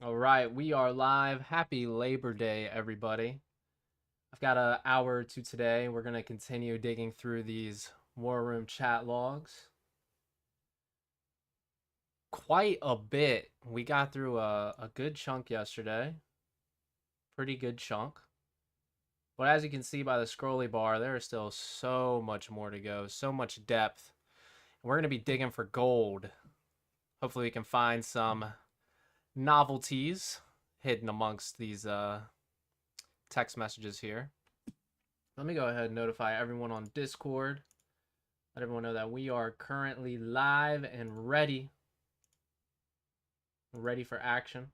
All right, we are live. Happy Labor Day, everybody. I've got an hour or two today. We're going to continue digging through these War Room chat logs. Quite a bit. We got through a good chunk yesterday. Pretty good chunk. But as you can see by the scrolly bar, there is still so much more to go, so much depth. And we're going to be digging for gold. Hopefully, we can find some novelties hidden amongst these text messages here. Let me go ahead and notify everyone on Discord. Let everyone know that we are currently live and ready. Ready for action.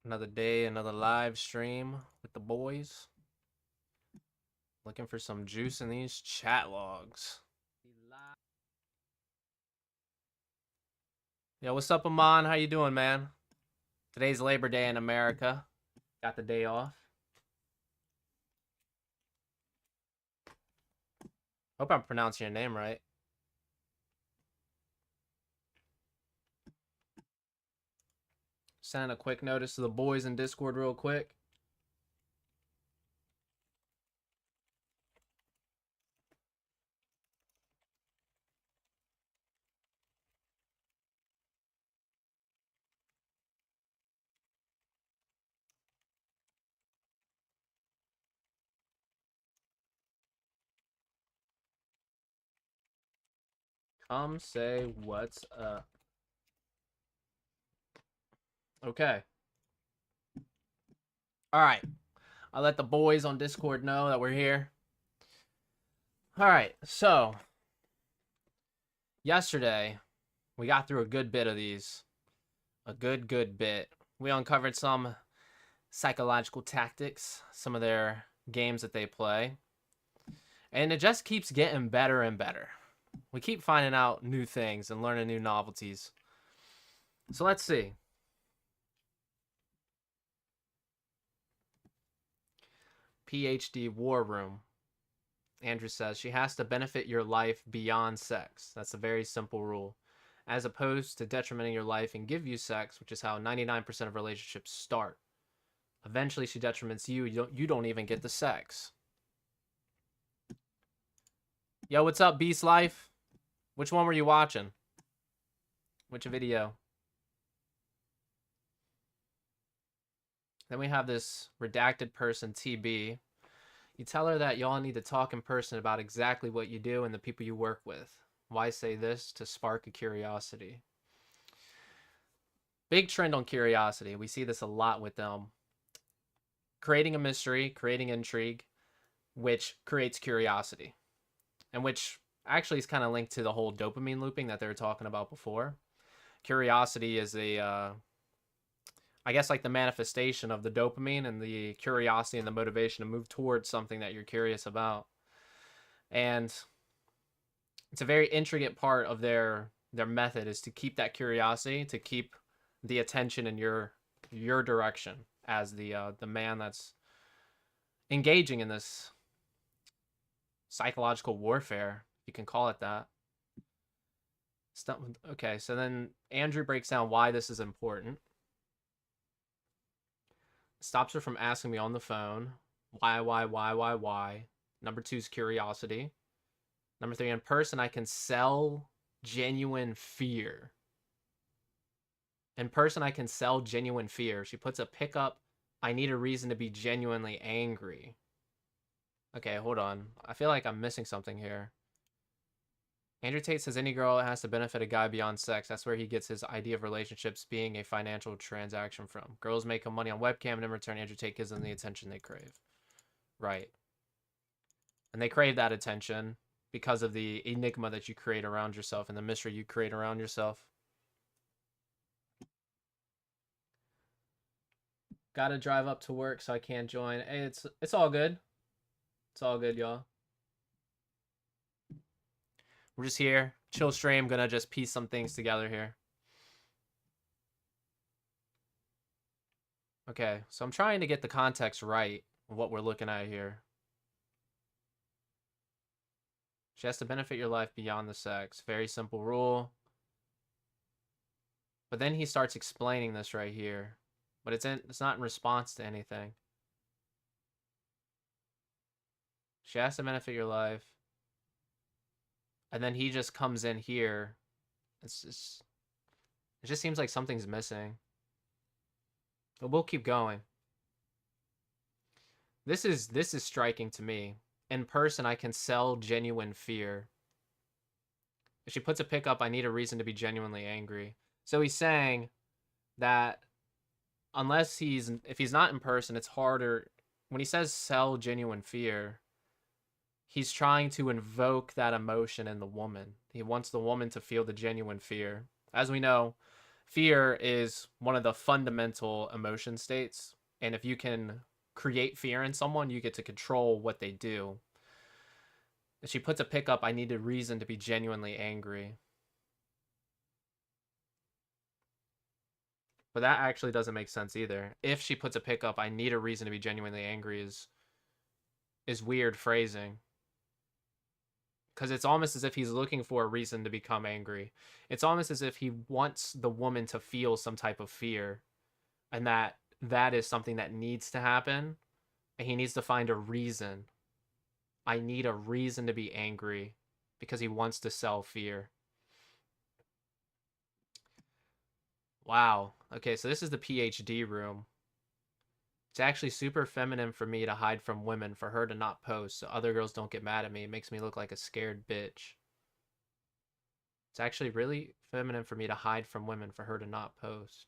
Another day, another live stream with the boys. Looking for some juice in these chat logs. Yo, what's up, Amon? How you doing, man? Today's Labor Day in America. Got the day off. Hope I'm pronouncing your name right. Sending a quick notice to the boys in Discord real quick. Come say what's up. Okay. All right. I'll let the boys on Discord know that we're here. All right. So, yesterday, we got through a good bit of these. A good bit. We uncovered some psychological tactics, some of their games that they play. And it just keeps getting better and better. We keep finding out new things and learning new novelties. So let's see. PhD War Room. Andrew says she has to benefit your life beyond sex. That's a very simple rule. As opposed to detrimenting your life and give you sex, which is how 99% of relationships start. Eventually, she detriments you. You don't even get the sex. Yo, what's up, Beast Life? Which one were you watching? Which video? Then we have this redacted person, TB. You tell her that y'all need to talk in person about exactly what you do and the people you work with. Why say this? To spark a curiosity. Big trend on curiosity. We see this a lot with them. Creating a mystery, creating intrigue, which creates curiosity. And which actually is kind of linked to the whole dopamine looping that they were talking about before. Curiosity is I guess like the manifestation of the dopamine and the curiosity and the motivation to move towards something that you're curious about. And it's a very intricate part of their method is to keep that curiosity, to keep the attention in your direction as the man that's engaging in this psychological warfare, you can call it that. Okay, so then Andrew breaks down why this is important. Stops her from asking me on the phone why. Number 2 is curiosity. Number 3, in person, I can sell genuine fear. In person, I can sell genuine fear. She puts a pickup. I need a reason to be genuinely angry. Okay, hold on. I feel like I'm missing something here. Andrew Tate says any girl has to benefit a guy beyond sex. That's where he gets his idea of relationships being a financial transaction from. Girls make money on webcam, and in return, Andrew Tate gives them the attention they crave. Right. And they crave that attention because of the enigma that you create around yourself and the mystery you create around yourself. Gotta drive up to work, so I can't join. Hey, it's all good. It's all good, y'all. We're just here. Chill stream. Gonna just piece some things together here. Okay, so I'm trying to get the context right of what we're looking at here. She has to benefit your life beyond the sex. Very simple rule. But then he starts explaining this right here. But it's not in response to anything. She has to benefit your life. And then he just comes in here. It just seems like something's missing. But we'll keep going. This is striking to me. In person, I can sell genuine fear. If she puts a pick up, I need a reason to be genuinely angry. So he's saying that if he's not in person, it's harder. When he says sell genuine fear, he's trying to invoke that emotion in the woman. He wants the woman to feel the genuine fear. As we know, fear is one of the fundamental emotion states. And if you can create fear in someone, you get to control what they do. If she puts a pick up, I need a reason to be genuinely angry. But that actually doesn't make sense either. If she puts a pick up, I need a reason to be genuinely angry is weird phrasing. Because it's almost as if he's looking for a reason to become angry. It's almost as if he wants the woman to feel some type of fear. And that is something that needs to happen. And he needs to find a reason. I need a reason to be angry. Because he wants to sell fear. Wow. Okay, so this is the PhD room. It's actually super feminine for me to hide from women, for her to not post, so other girls don't get mad at me. It makes me look like a scared bitch. It's actually really feminine for me to hide from women, for her to not post.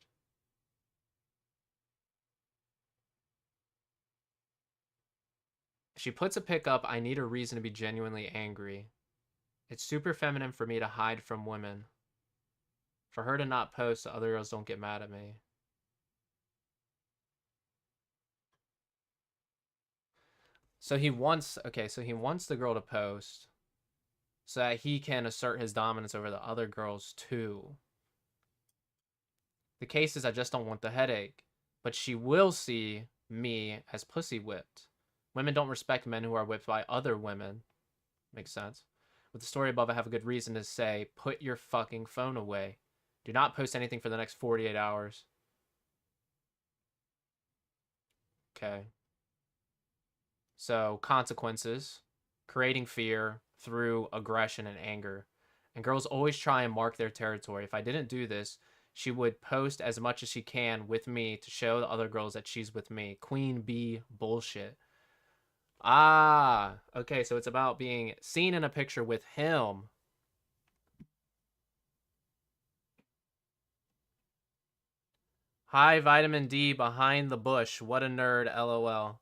If she puts a pick up, I need a reason to be genuinely angry. It's super feminine for me to hide from women, for her to not post so other girls don't get mad at me. So he wants the girl to post so that he can assert his dominance over the other girls too. The case is I just don't want the headache, but she will see me as pussy whipped. Women don't respect men who are whipped by other women. Makes sense. With the story above, I have a good reason to say, put your fucking phone away. Do not post anything for the next 48 hours. Okay. So, consequences. Creating fear through aggression and anger. And girls always try and mark their territory. If I didn't do this, she would post as much as she can with me to show the other girls that she's with me. Queen bee bullshit. Ah, okay, so it's about being seen in a picture with him. Hi, vitamin D behind the bush. What a nerd, lol.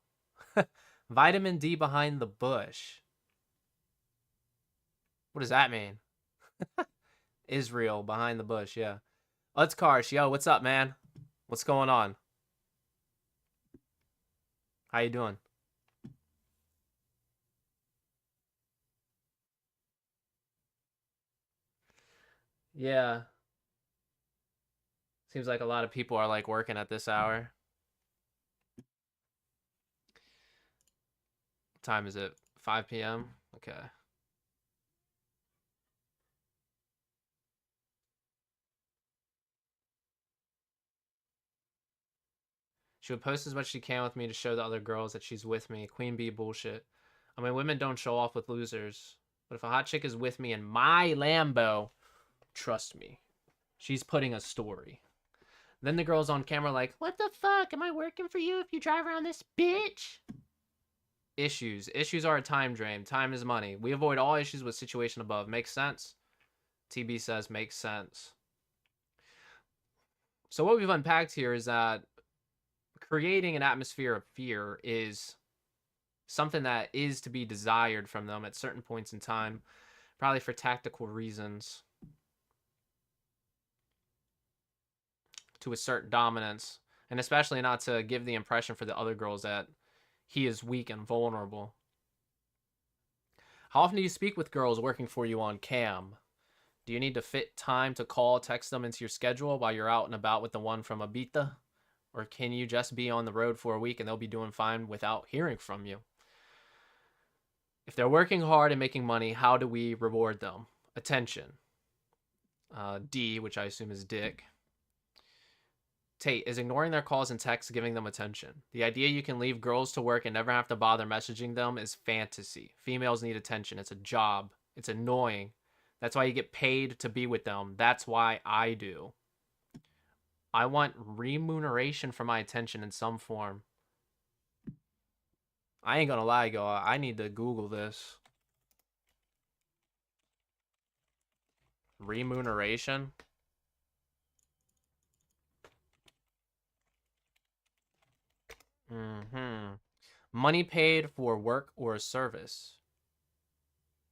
Vitamin D behind the bush. What does that mean? Israel behind the bush, yeah. Let's Karsh, yo, what's up, man? What's going on? How you doing? Yeah. Seems like a lot of people are like working at this hour. What time is it? 5 p.m.? Okay. She would post as much as she can with me to show the other girls that she's with me. Queen bee bullshit. I mean, women don't show off with losers. But if a hot chick is with me in my Lambo, trust me, she's putting a story. Then the girl's on camera like, what the fuck? Am I working for you if you drive around this bitch? Issues. Issues are a time drain. Time is money. We avoid all issues with situation above. Makes sense? TB says makes sense. So what we've unpacked here is that creating an atmosphere of fear is something that is to be desired from them at certain points in time, probably for tactical reasons, to assert dominance, and especially not to give the impression for the other girls that he is weak and vulnerable. How often do you speak with girls working for you on cam? Do you need to fit time to call, text them into your schedule while you're out and about with the one from Abita? Or can you just be on the road for a week and they'll be doing fine without hearing from you? If they're working hard and making money, how do we reward them? Attention. D, which I assume is dick. Tate, is ignoring their calls and texts giving them attention? The idea you can leave girls to work and never have to bother messaging them is fantasy. Females need attention. It's a job. It's annoying. That's why you get paid to be with them. That's why I do. I want remuneration for my attention in some form. I ain't gonna lie, y'all. I need to Google this. Remuneration? Money paid for work or service.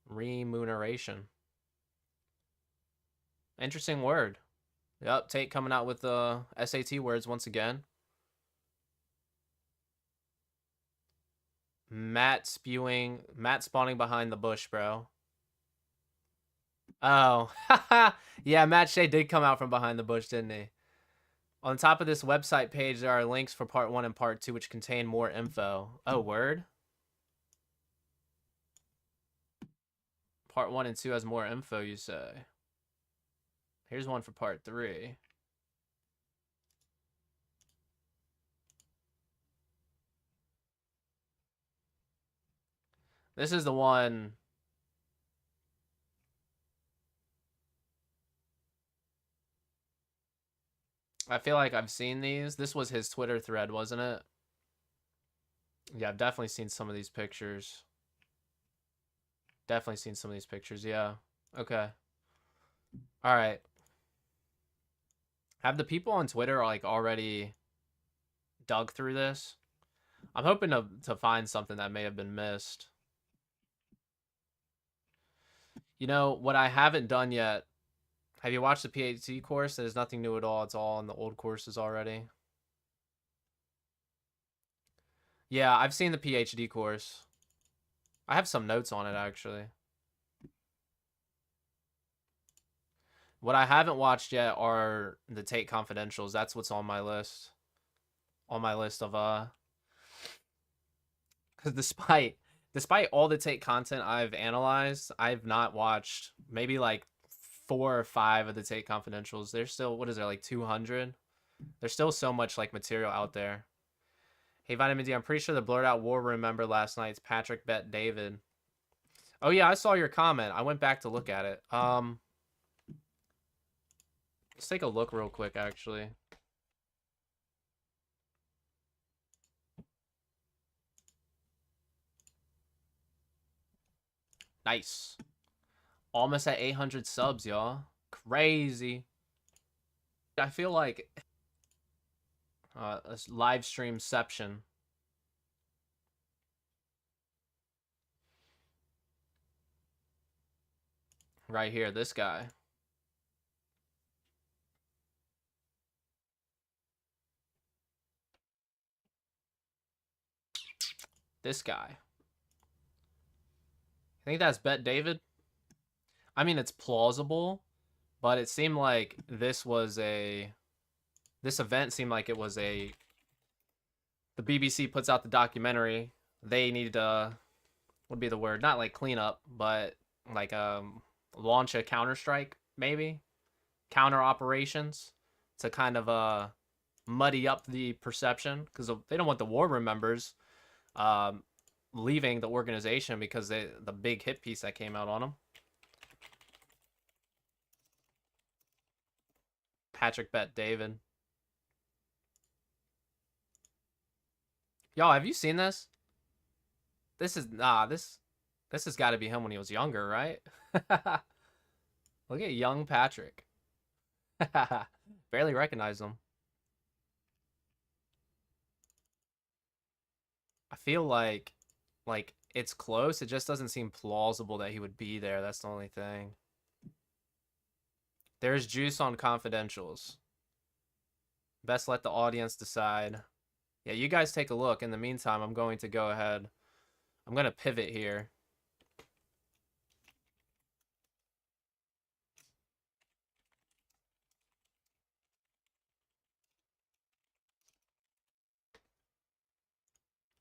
Remuneration. Interesting word. Yep, Tate coming out with the SAT words once again. Matt spawning behind the bush, bro. Oh, yeah, Matt Shea did come out from behind the bush, didn't he? On top of this website page, there are links for part 1 and part 2, which contain more info. Oh, word? Part 1 and 2 has more info, you say? Here's one for part 3. This is the one. I feel like I've seen these. This was his Twitter thread, wasn't it? Yeah, I've definitely seen some of these pictures. Definitely seen some of these pictures, yeah. Okay. All right. Have the people on Twitter like already dug through this? I'm hoping to find something that may have been missed. You know, what I haven't done yet, have you watched the PhD course? There's nothing new at all. It's all in the old courses already. Yeah, I've seen the PhD course. I have some notes on it, actually. What I haven't watched yet are the Tate Confidentials. That's what's on my list. On my list of, because despite all the Tate content I've analyzed, I've not watched maybe like 4 or 5 of the Tate Confidentials. There's still, what is there, like 200? There's still so much like material out there. Hey, Vitamin D, I'm pretty sure the blurred out war room member last night's Patrick Bet David. Oh yeah, I saw your comment. I went back to look at it. Let's take a look real quick, actually. Nice. Almost at 800 subs, y'all. Crazy. I feel like a live streamception. Right here, this guy. This guy. I think that's Bet David. I mean, it's plausible, but it seemed like this event seemed like it was the BBC puts out the documentary. They needed to, what would be the word? Not like clean up, but like launch a counter-strike, maybe? Counter operations to kind of muddy up the perception, because they don't want the war room members leaving the organization because the big hit piece that came out on them. Patrick Bet David. Y'all, have you seen this? This is this has got to be him when he was younger, right? Look at young Patrick. Barely recognize him. I feel like it's close. It just doesn't seem plausible that he would be there. That's the only thing. There's juice on confidentials. Best let the audience decide. Yeah, you guys take a look. In the meantime, I'm going to go ahead. I'm going to pivot here.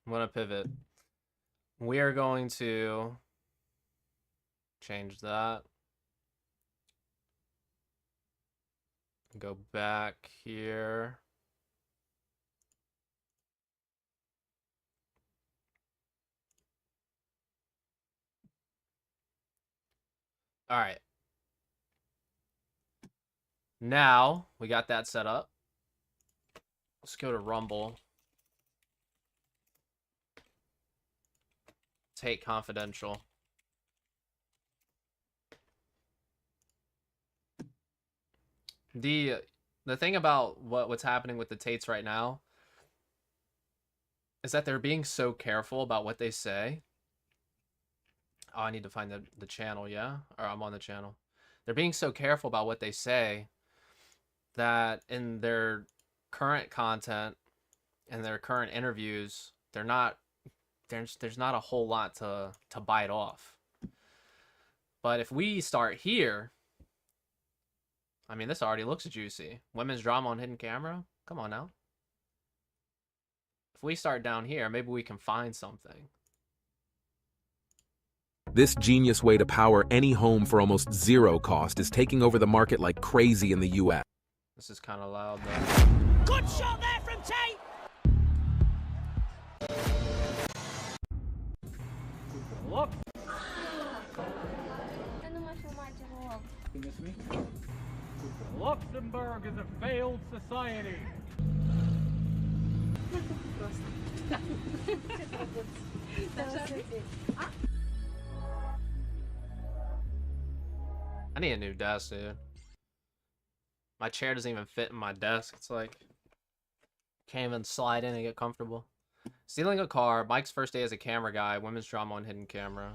I'm going to pivot. We are going to change that. Go back here. All right. Now we got that set up. Let's go to Rumble. Tate Confidential. The thing about what's happening with the Tates right now is that they're being so careful about what they say. Oh, I need to find the channel, yeah? Or I'm on the channel. They're being so careful about what they say that in their current content and their current interviews, there's not a whole lot to bite off. But if we start here, I mean, this already looks juicy. Women's drama on hidden camera? Come on now. If we start down here, maybe we can find something. This genius way to power any home for almost zero cost is taking over the market like crazy in the US. This is kind of loud, though. Good shot there from Tate! Look! Luxembourg is a failed society. I need a new desk, dude. My chair doesn't even fit in my desk. It's like, can't even slide in and get comfortable. Stealing a car, Mike's first day as a camera guy, women's drama on hidden camera,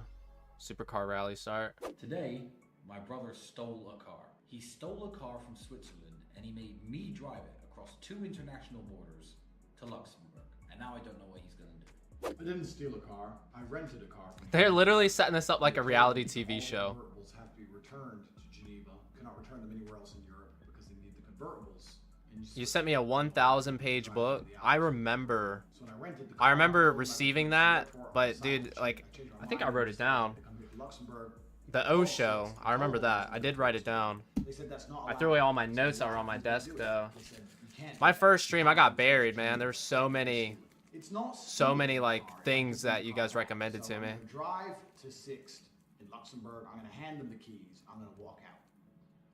supercar rally start. Today, my brother stole a car. He stole a car from Switzerland and he made me drive it across 2 international borders to Luxembourg. And now I don't know what he's gonna do. I didn't steal a car. I rented a car from They're literally setting this up like a reality TV show. Convertibles have to be returned to Geneva. Cannot return them anywhere else in Europe because they need the convertibles. And You sent me a 1,000-page book. I remember So when I rented the car, I remember I receiving that, but dude, like, I think I wrote it down. The O show, I remember that. I did write it down. I threw away all my notes that were on my desk, though. My first stream, I got buried, man. There were so many like things that you guys recommended to me. Drive to 6th in Luxembourg. I'm going to hand them the keys. I'm going to walk out.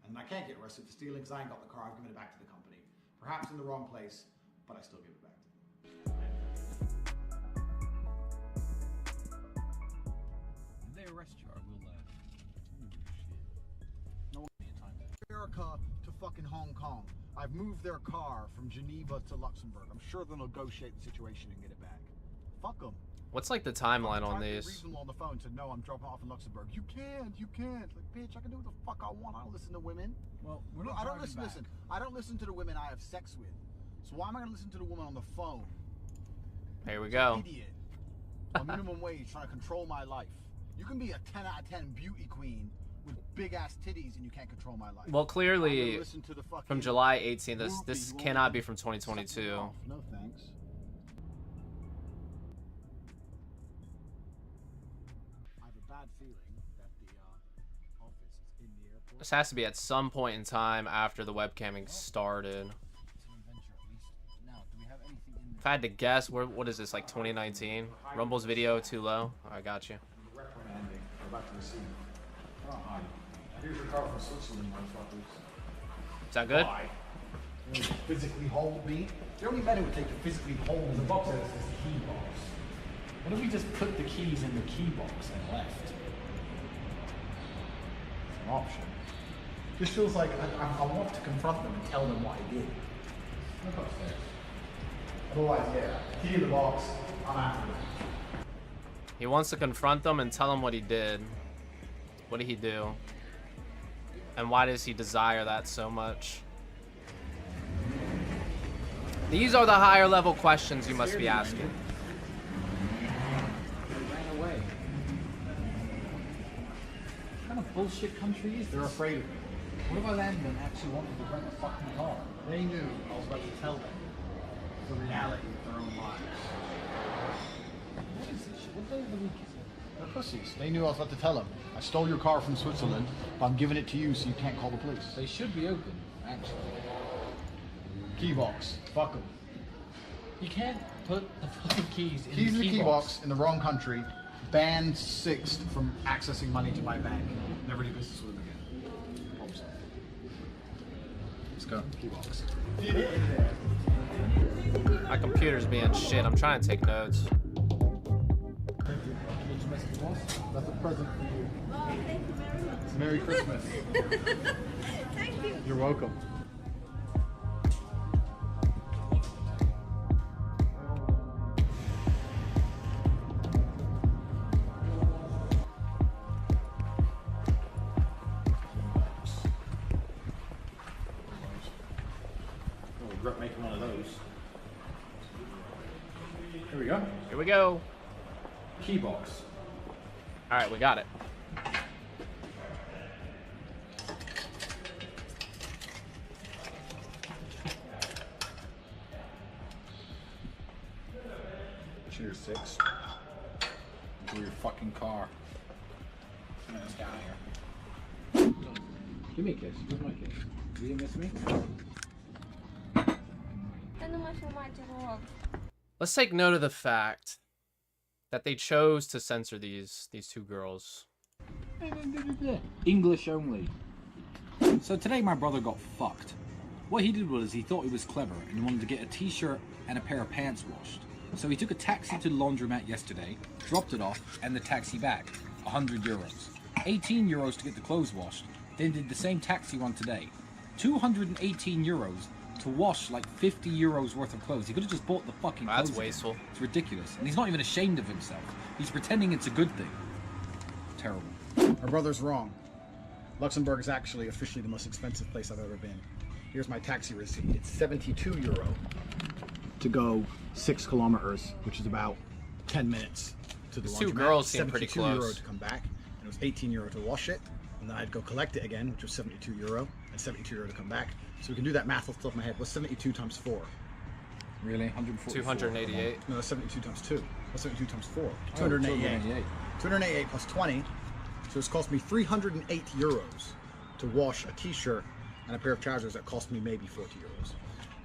And I can't get arrested for stealing because I ain't got the car. I've given it back to the company. Perhaps in the wrong place, but I still give it back to them. If they arrest you, I will no time. America to fucking Hong Kong. I've moved their car from Geneva to Luxembourg. I'm sure they'll negotiate the situation and get it back. Fuck them. What's like the timeline on these? Reasonable on the phone to no, I'm dropping off in Luxembourg. You can't. Like, bitch, I can do what the fuck I want. I don't listen to women. Well, we're not I don't listen. Listen, I don't listen to the women I have sex with. So why am I gonna listen to the woman on the phone? Here we go. Idiot. A minimum wage trying to control my life. You can be a 10 out of 10 beauty queen with big ass titties and you can't control my life. Well, clearly, listen to the from July 18th, this cannot be from 2022. No thanks. I have a bad feeling that the office is in the airport. This has to be at some point in time after the webcamming started. If I had to guess, what is this, like 2019? Rumble's video too low? I got you. Reprimanding. We're about to receive. Oh, hi. Here's your car from Switzerland, motherfuckers. Sound good? Why? You physically hold me? The only men who would take to physically hold me. The box is the key box. What if we just put the keys in the key box and left? It's an option. This feels like I want to confront them and tell them what I did. Look upstairs. Otherwise, yeah. Key in the box. I'm after them. He wants to confront them and tell them what he did. What did he do? And why does he desire that so much? These are the higher level questions you must be asking. They ran away. What kind of bullshit country is They're this? afraid of me. What if I landed and actually wanted to rent a fucking car? They knew I was about to tell them the reality of their own lives. is this shit? What day of the week is it? They're pussies. They knew I was about to tell them. I stole your car from Switzerland, but I'm giving it to you so you can't call the police. They should be open, actually. Key box. Fuck them. You can't put the fucking keys in Keys the in the key box in the wrong country. Banned sixth from accessing money to my bank. Never do business with them again. Hope so. Let's go. Key box. My computer's being shit. I'm trying to take notes. That's a present for you. Oh, thank you very much. Merry Christmas. Thank you. You're welcome. I regret making one of those. Here we go. Here we go. Key box. All right, we got it. Cheers, six. Enjoy your fucking car. Let's get out of here. Give me a kiss. Where's my kiss? You didn't miss me? Te nu mai filma, te rog. Let's take note of the fact that they chose to censor these two girls. English only. So today my brother got fucked. What he did was he thought he was clever and he wanted to get a t-shirt and a pair of pants washed. So he took a taxi to the laundromat yesterday, dropped it off, and the taxi back. 100 euros. 18 euros to get the clothes washed, then did the same taxi run today. 218 euros to wash like 50 euros worth of clothes. He could have just bought the fucking clothes. That's again. wasteful. It's ridiculous. And he's not even ashamed of himself. He's pretending it's a good thing. Terrible. My brother's wrong. Luxembourg is actually officially the most expensive place I've ever been. Here's my taxi receipt. It's 72 euro to go 6 kilometers, which is about 10 minutes to the These laundromat. two girls seem pretty 72 euro close. to come back, and it was 18 euro to wash it, and then I'd go collect it again, which was 72 euro, and 72 euro to come back. So we can do that math off the top of my head. What's 72 times 4? Really? 144? 288. No, that's 72 times 2. What's 72 times 4? Oh, 288. 288 plus 20. So it's cost me 308 euros to wash a t-shirt and a pair of trousers that cost me maybe 40 euros.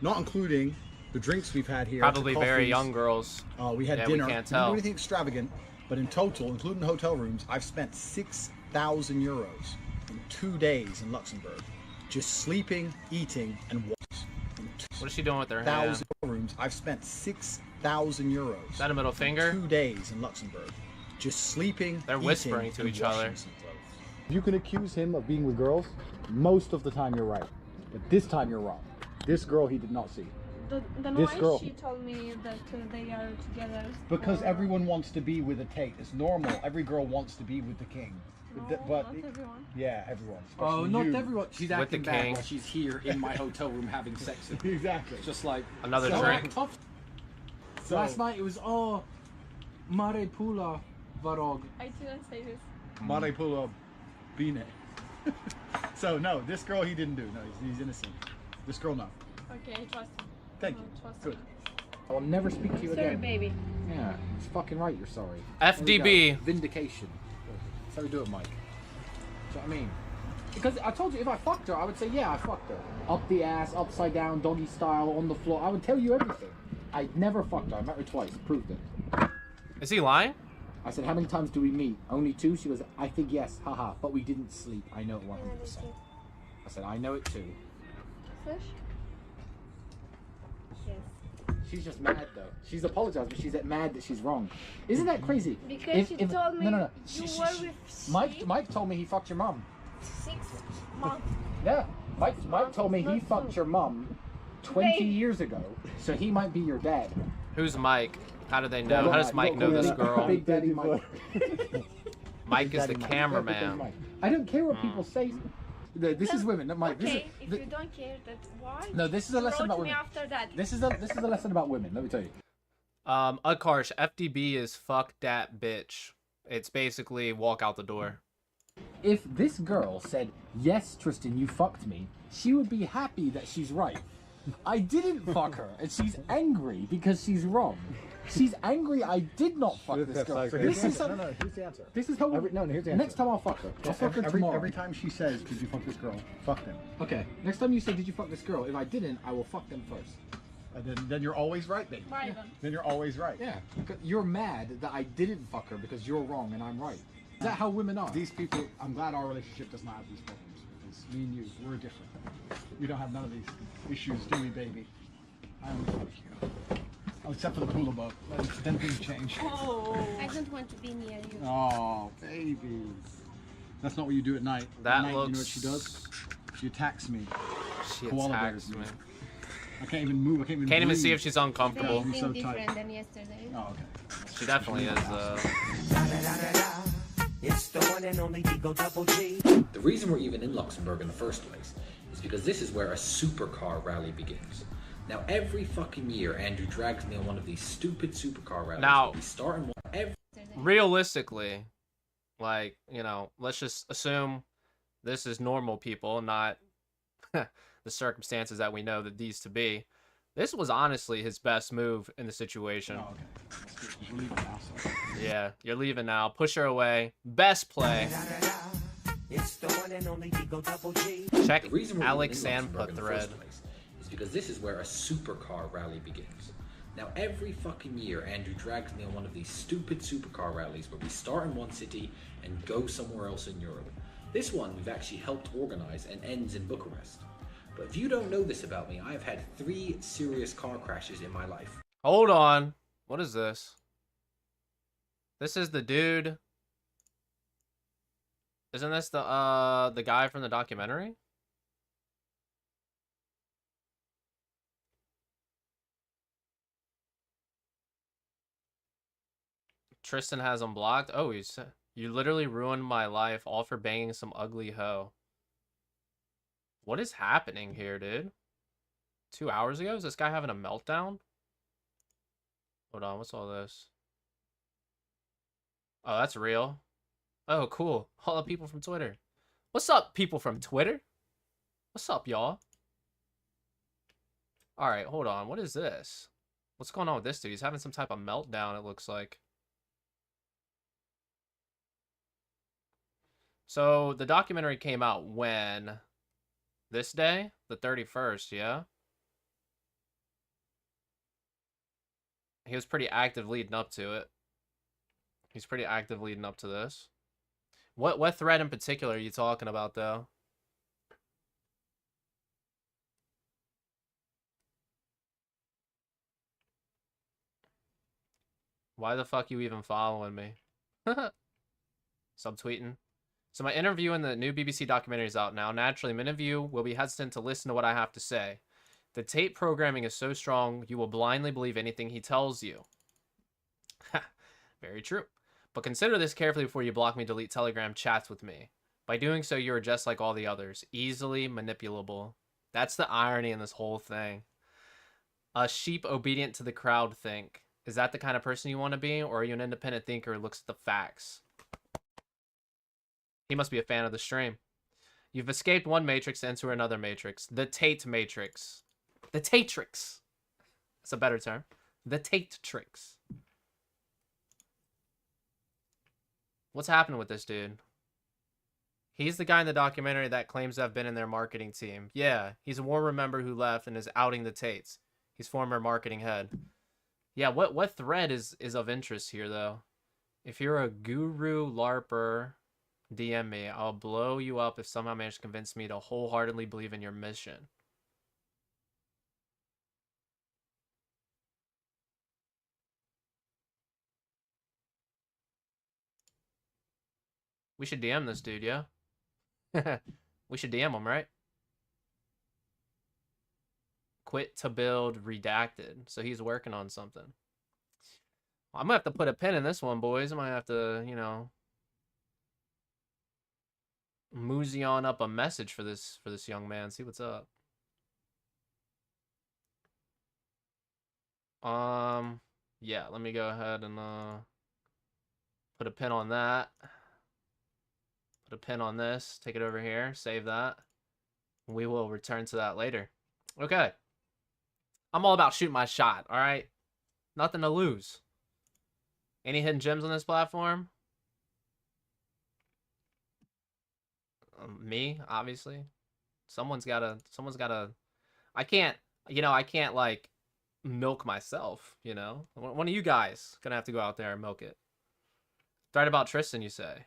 Not including the drinks we've had here. Probably the very coffees. young girls. We had Yeah, dinner. we can't Didn't tell. do anything extravagant, but in total, including the hotel rooms, I've spent 6,000 euros in 2 days in Luxembourg. Just sleeping, eating, and washing. What is she doing with her hand? 1,000 rooms. I've spent 6,000 euros. Is that a middle finger? 2 days in Luxembourg. Just sleeping. They're eating, whispering to and each washing other. some clothes. You can accuse him of being with girls. Most of the time you're right. But this time you're wrong. This girl he did not see. Then This why girl- she told me that they are together? Because or- everyone wants to be with a Tate. It's normal. Every girl wants to be with the king. No, But not everyone. yeah, everyone. Oh, especially not you. everyone. She's With acting the bad king. while she's here in my hotel room having sex with me. Exactly. Just like Another so drink. act tough. So, Last night it was Mare Pula Varog. I didn't say this. Maripula Bine. So no, this girl he didn't do. No, he's innocent. This girl, no. Okay, I trust you. Thank I you. trust Good. I will never speak to you Sorry, again. baby. Yeah, it's fucking right. You're sorry. FDB. There we go. Vindication. That's how we do it, Mike. Do you know what I mean? Because I told you if I fucked her, I would say yeah, I fucked her. Up the ass, upside down, doggy style, on the floor. I would tell you everything. I never fucked her. I met her twice. Proved it. Is he lying? I said, how many times do we meet? Only 2? She goes, I think yes, haha, but we didn't sleep. I know it 100%. I said, I know it too. Fish? Yes. She's just mad though. She's apologized, but she's mad that she's wrong. Isn't that crazy? Because you told me no. you were with Mike told me he fucked your mom. 6 months. Yeah. Mike told me he fucked your mom 20 Babe. years ago, so he might be your dad. Who's Mike? How do they know? How does Mike know this girl? Big Daddy Mike. Mike is the Daddy Mike. cameraman. Mike. I don't care what people say. This is women, not Mike. Okay, if This you don't care, that's why. No, this is a lesson wrote about me women. after that. This is a lesson about women. Let me tell you. Akarsh, FDB is fuck that bitch. It's basically walk out the door. If this girl said, yes, Tristan, you fucked me, she would be happy that she's right. I didn't fuck her, and she's angry because she's wrong. She's angry I did not fuck this girl. Here's the answer. No, here's the answer. This is how. Here's the answer. Next time I'll fuck her. I'll fuck her tomorrow. Every time she says, "Did you fuck this girl?" Fuck them. Okay. Next time you say, "Did you fuck this girl?" If I didn't, I will fuck them first. Then you're always right, baby. Bye then. Then you're always right. Yeah. Because you're mad that I didn't fuck her because you're wrong and I'm right. Is that how women are? These people, I'm glad our relationship does not have these problems. Because me and you, we're different. You don't have none of these issues, do we, baby? I only fuck you. Oh, except for the pool above. Then things change. I don't want to be near you. Oh, baby. That's not what you do at night. That At night, looks. You know what she does? She attacks me. She Koala attacks bears me. I can't even move. I can't even Can't even see breathe. if she's uncomfortable. Anything so different tight. than yesterday. Oh, okay. She definitely is. It's the one and only Digo Double G. The reason we're even in Luxembourg in the first place is because this is where a supercar rally begins. Now, every fucking year, Andrew drags me on one of these stupid supercar rallies. Now- We start in one every. Realistically, like, you know, let's just assume this is normal people, not the circumstances that we know that these to be. This was honestly his best move in the situation. Oh, okay. That's good. We're leaving now, so. Yeah, you're leaving now. Push her away. Best play. It's the one and only Digo Double G. Check The reason we're Alex even in Luxembourg Sandput in the thread. first place is because this is where a supercar rally begins. Now, every fucking year, Andrew drags me on one of these stupid supercar rallies where we start in one city and go somewhere else in Europe. This one we've actually helped organize and ends in Bucharest. But if you don't know this about me, I have had 3 serious car crashes in my life. Hold on. What is this? This is the dude. Isn't this the guy from the documentary? Tristan has him blocked. Oh, you literally ruined my life all for banging some ugly hoe. What is happening here, dude? 2 hours ago? Is this guy having a meltdown? Hold on, what's all this? Oh, that's real. Oh, cool. All the people from Twitter. What's up, people from Twitter? What's up, y'all? Alright, hold on. What is this? What's going on with this dude? He's having some type of meltdown, it looks like. So, the documentary came out when? This day? The 31st, yeah? He was pretty active leading up to it. He's pretty active leading up to this. What thread in particular are you talking about, though? Why the fuck you even following me? Subtweeting. So my interview in the new BBC documentary is out now. Naturally, many of you will be hesitant to listen to what I have to say. The Tate programming is so strong, you will blindly believe anything he tells you. Very true. But consider this carefully before you block me, delete Telegram chats with me. By doing so, you are just like all the others, easily manipulable. That's the irony in this whole thing. A sheep obedient to the crowd think. Is that the kind of person you want to be, or are you an independent thinker who looks at the facts? He must be a fan of the stream. You've escaped one matrix to enter another matrix. The Tate matrix. The Tatrix. That's a better term. The Tate tricks. What's happening with this dude? He's the guy in the documentary that claims to have been in their marketing team. Yeah, he's a war member who left and is outing the Tates. He's former marketing head. Yeah, what thread is of interest here, though? If you're a guru LARPer, DM me. I'll blow you up if somehow manage to convince me to wholeheartedly believe in your mission. We should DM this dude, yeah? We should DM him, right? Quit to build redacted. So he's working on something. I'm gonna have to put a pin in this one, boys. I might have to, you know, mosey on up a message for this young man. See what's up. Yeah, let me go ahead and put a pin on that. Put a pin on this. Take it over here. Save that. We will return to that later. Okay. I'm all about shooting my shot, all right? Nothing to lose. Any hidden gems on this platform? Me, obviously. Someone's gotta, I can't, I can't, like, milk myself, One of you guys gonna have to go out there and milk it. Right about Tristan, you say?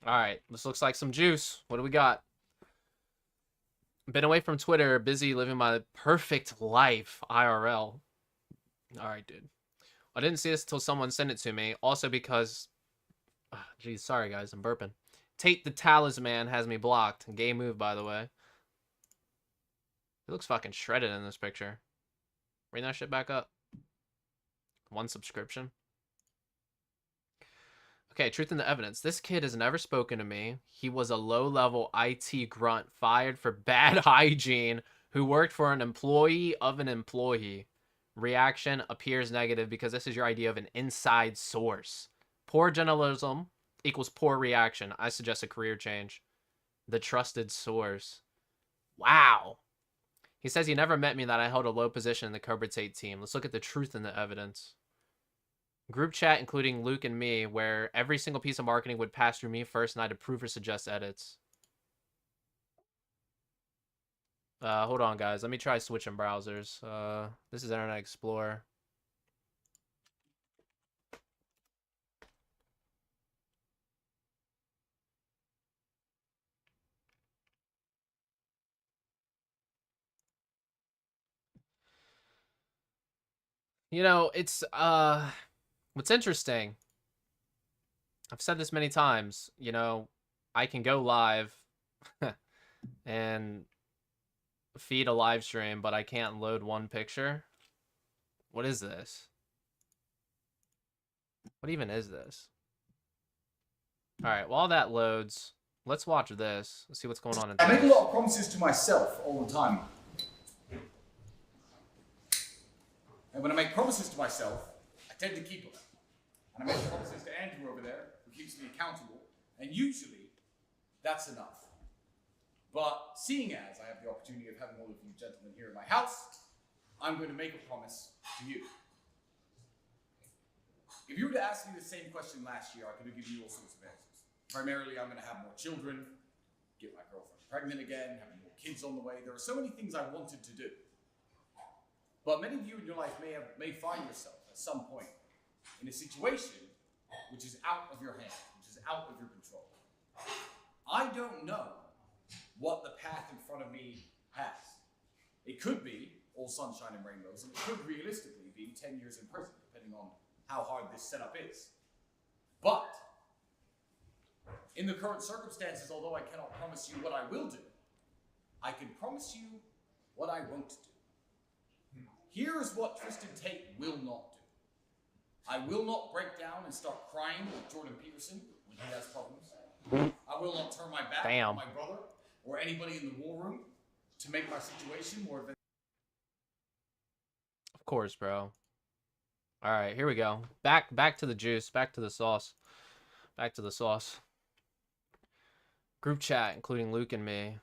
All right, this looks like some juice. What do we got? Been away from Twitter, busy living my perfect life, IRL. All right, dude. I didn't see this until someone sent it to me. Also because, geez, sorry guys, I'm burping. Tate the Talisman has me blocked. Gay move, by the way. He looks fucking shredded in this picture. Bring that shit back up. 1 subscription. Okay, truth in the evidence. This kid has never spoken to me. He was a low-level IT grunt fired for bad hygiene who worked for an employee of an employee. Reaction appears negative because this is your idea of an inside source. Poor journalism equals poor reaction. I suggest a career change. The trusted source. Wow. He says he never met me, that I held a low position in the Cobra Tate team. Let's look at the truth in the evidence. Group chat, including Luke and me, where every single piece of marketing would pass through me first, and I'd approve or suggest edits. Hold on, guys. Let me try switching browsers. This is Internet Explorer. It's what's interesting, I've said this many times, I can go live and feed a live stream, but I can't load one picture. What is this? What even is this? All right, while that loads, let's watch this. Let's see what's going on. I make a lot of promises to myself all the time. And when I make promises to myself, I tend to keep them. And I make promises to Andrew over there, who keeps me accountable, and usually that's enough. But seeing as I have the opportunity of having all of you gentlemen here in my house, I'm going to make a promise to you. If you were to ask me the same question last year, I could have given you all sorts of answers. Primarily, I'm going to have more children, get my girlfriend pregnant again, having more kids on the way. There are so many things I wanted to do. But many of you in your life may find yourself at some point in a situation which is out of your hands, which is out of your control. I don't know what the path in front of me has. It could be all sunshine and rainbows, and it could realistically be 10 years in prison, depending on how hard this setup is. But in the current circumstances, although I cannot promise you what I will do, I can promise you what I won't do. Here is what Tristan Tate will not do. I will not break down and start crying like Jordan Peterson when he has problems. I will not turn my back on my brother or anybody in the war room to make my situation more adventurous. Of course, bro. All right, here we go. Back to the juice. Back to the sauce. Back to the sauce. Group chat, including Luke and me.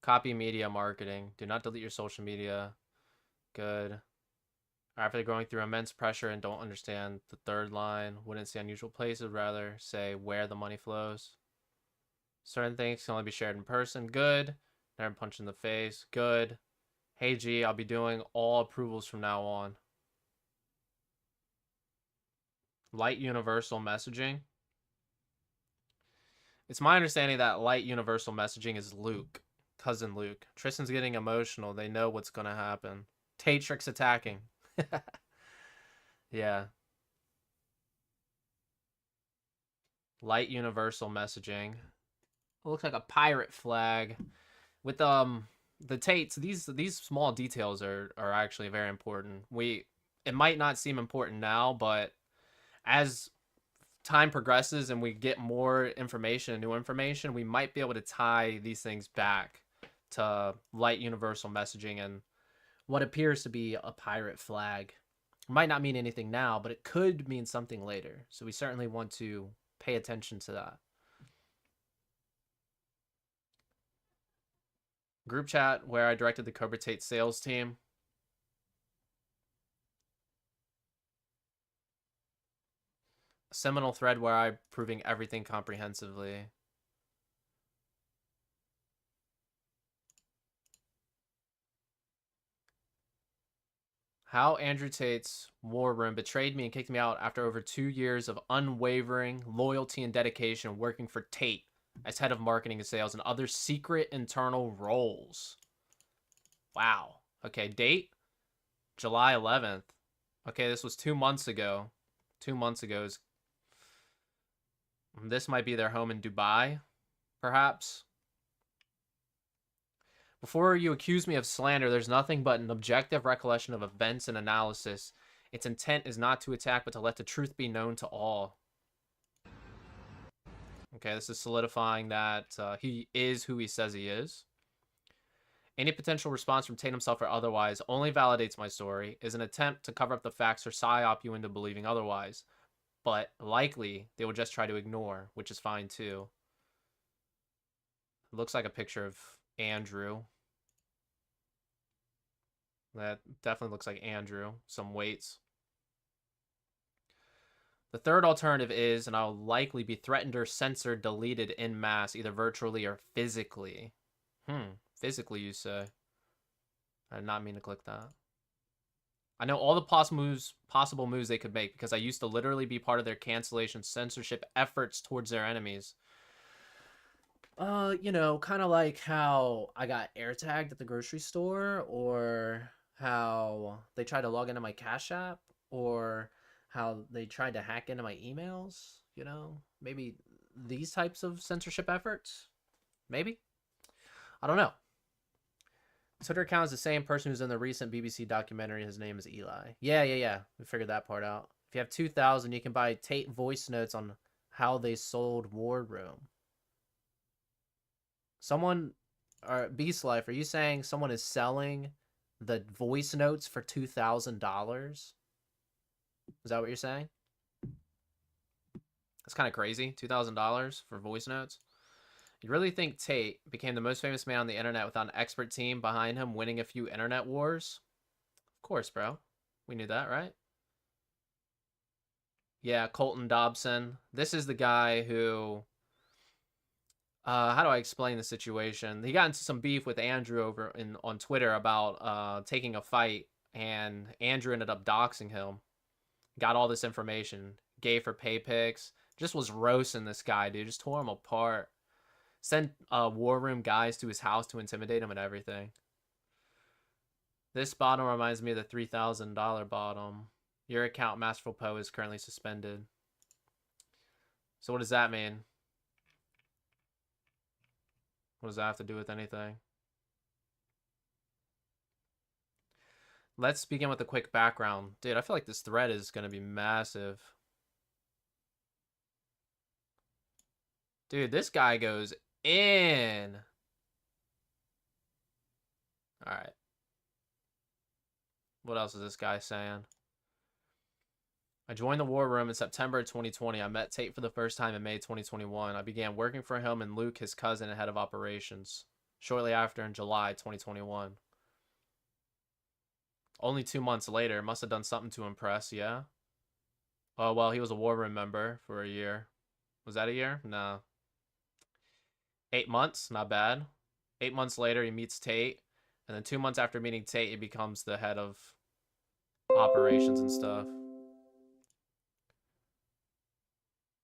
Copy media marketing. Do not delete your social media. Good. After going through immense pressure and don't understand the third line, wouldn't see unusual places, rather say where the money flows. Certain things can only be shared in person. Good. Never punch in the face. Good. Hey G, I'll be doing all approvals from now on. Light universal messaging. It's my understanding that light universal messaging is Luke. Cousin Luke. Tristan's getting emotional. They know what's going to happen. Tatrix attacking. Yeah. Light universal messaging. It looks like a pirate flag. With the Tates, these small details are actually very important. It might not seem important now, but as time progresses and we get more information and new information, we might be able to tie these things back to light universal messaging and what appears to be a pirate flag. Might not mean anything now, but it could mean something later. So we certainly want to pay attention to that. Group chat where I directed the Cobra Tate sales team. A seminal thread where I'm proving everything comprehensively. How Andrew Tate's war room betrayed me and kicked me out after over 2 years of unwavering loyalty and dedication working for Tate as head of marketing and sales and other secret internal roles. Wow. Okay, date? July 11th. Okay, this was 2 months ago. 2 months ago. This might be their home in Dubai, perhaps. Before you accuse me of slander, there's nothing but an objective recollection of events and analysis. Its intent is not to attack, but to let the truth be known to all. Okay, this is solidifying that he is who he says he is. Any potential response from Tate himself or otherwise only validates my story, is an attempt to cover up the facts or psyop you into believing otherwise. But likely, they will just try to ignore, which is fine too. It looks like a picture of Andrew. That definitely looks like Andrew. Some weights. The third alternative is, and I'll likely be threatened or censored, deleted en masse, either virtually or physically. Physically, you say. I did not mean to click that. I know all the possible moves they could make because I used to literally be part of their cancellation censorship efforts towards their enemies. You know, kind of like how I got air tagged at the grocery store, or how they tried to log into my Cash App, or how they tried to hack into my emails, you know? Maybe these types of censorship efforts? Maybe? I don't know. Twitter account is the same person who's in the recent BBC documentary. His name is Eli. Yeah. We figured that part out. If you have 2,000, you can buy Tate voice notes on how they sold War Room. Someone, or Beast Life, are you saying someone is selling the voice notes for $2,000? Is that what you're saying? That's kind of crazy. $2,000 for voice notes. You really think Tate became the most famous man on the internet without an expert team behind him winning a few internet wars? Of course, bro. We knew that, right? Yeah, Colton Dobson. This is the guy who... how do I explain the situation? He got into some beef with Andrew on Twitter about taking a fight, and Andrew ended up doxing him. Got all this information. Gay for pay pics. Just was roasting this guy, dude. Just tore him apart. Sent War Room guys to his house to intimidate him and everything. This bottom reminds me of the $3,000 bottom. Your account, Masterful Poe, is currently suspended. So what does that mean? What does that have to do with anything? Let's begin with a quick background. Dude, I feel like this thread is going to be massive. Dude, this guy goes in. Alright. What else is this guy saying? I joined the War Room in September 2020. I met Tate for the first time in May 2021. I began working for him and Luke, his cousin and head of operations, shortly after in July 2021. Only 2 months later. Must have done something to impress, yeah? Oh, well, he was a War Room member for a year. Was that a year? No. 8 months, not bad. 8 months later, he meets Tate. And then 2 months after meeting Tate, he becomes the head of operations and stuff.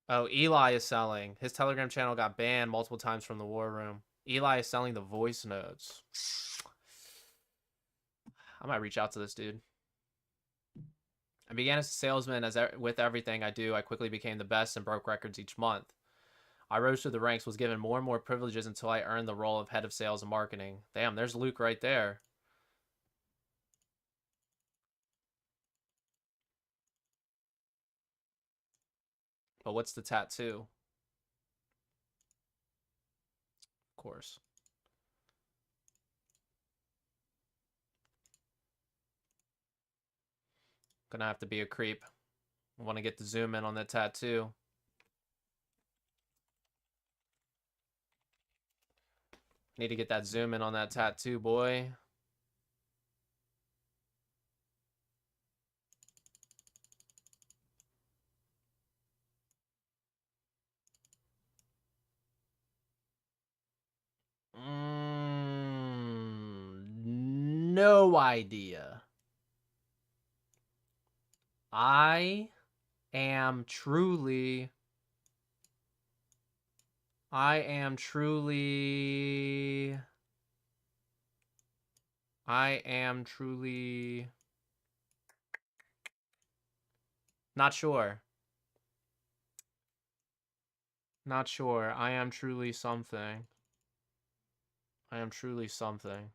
Oh, Eli is selling. His Telegram channel got banned multiple times from the War Room. Eli is selling the voice notes. I might reach out to this dude. I began as a salesman. With everything I do, I quickly became the best and broke records each month. I rose through the ranks, was given more and more privileges until I earned the role of head of sales and marketing. Damn, there's Luke right there. But what's the tattoo? Of course. Gonna have to be a creep. I want to get the zoom in on that tattoo. Need to get that zoom in on that tattoo, boy. No idea. I am truly not sure. Not sure. I am truly something. I am truly something.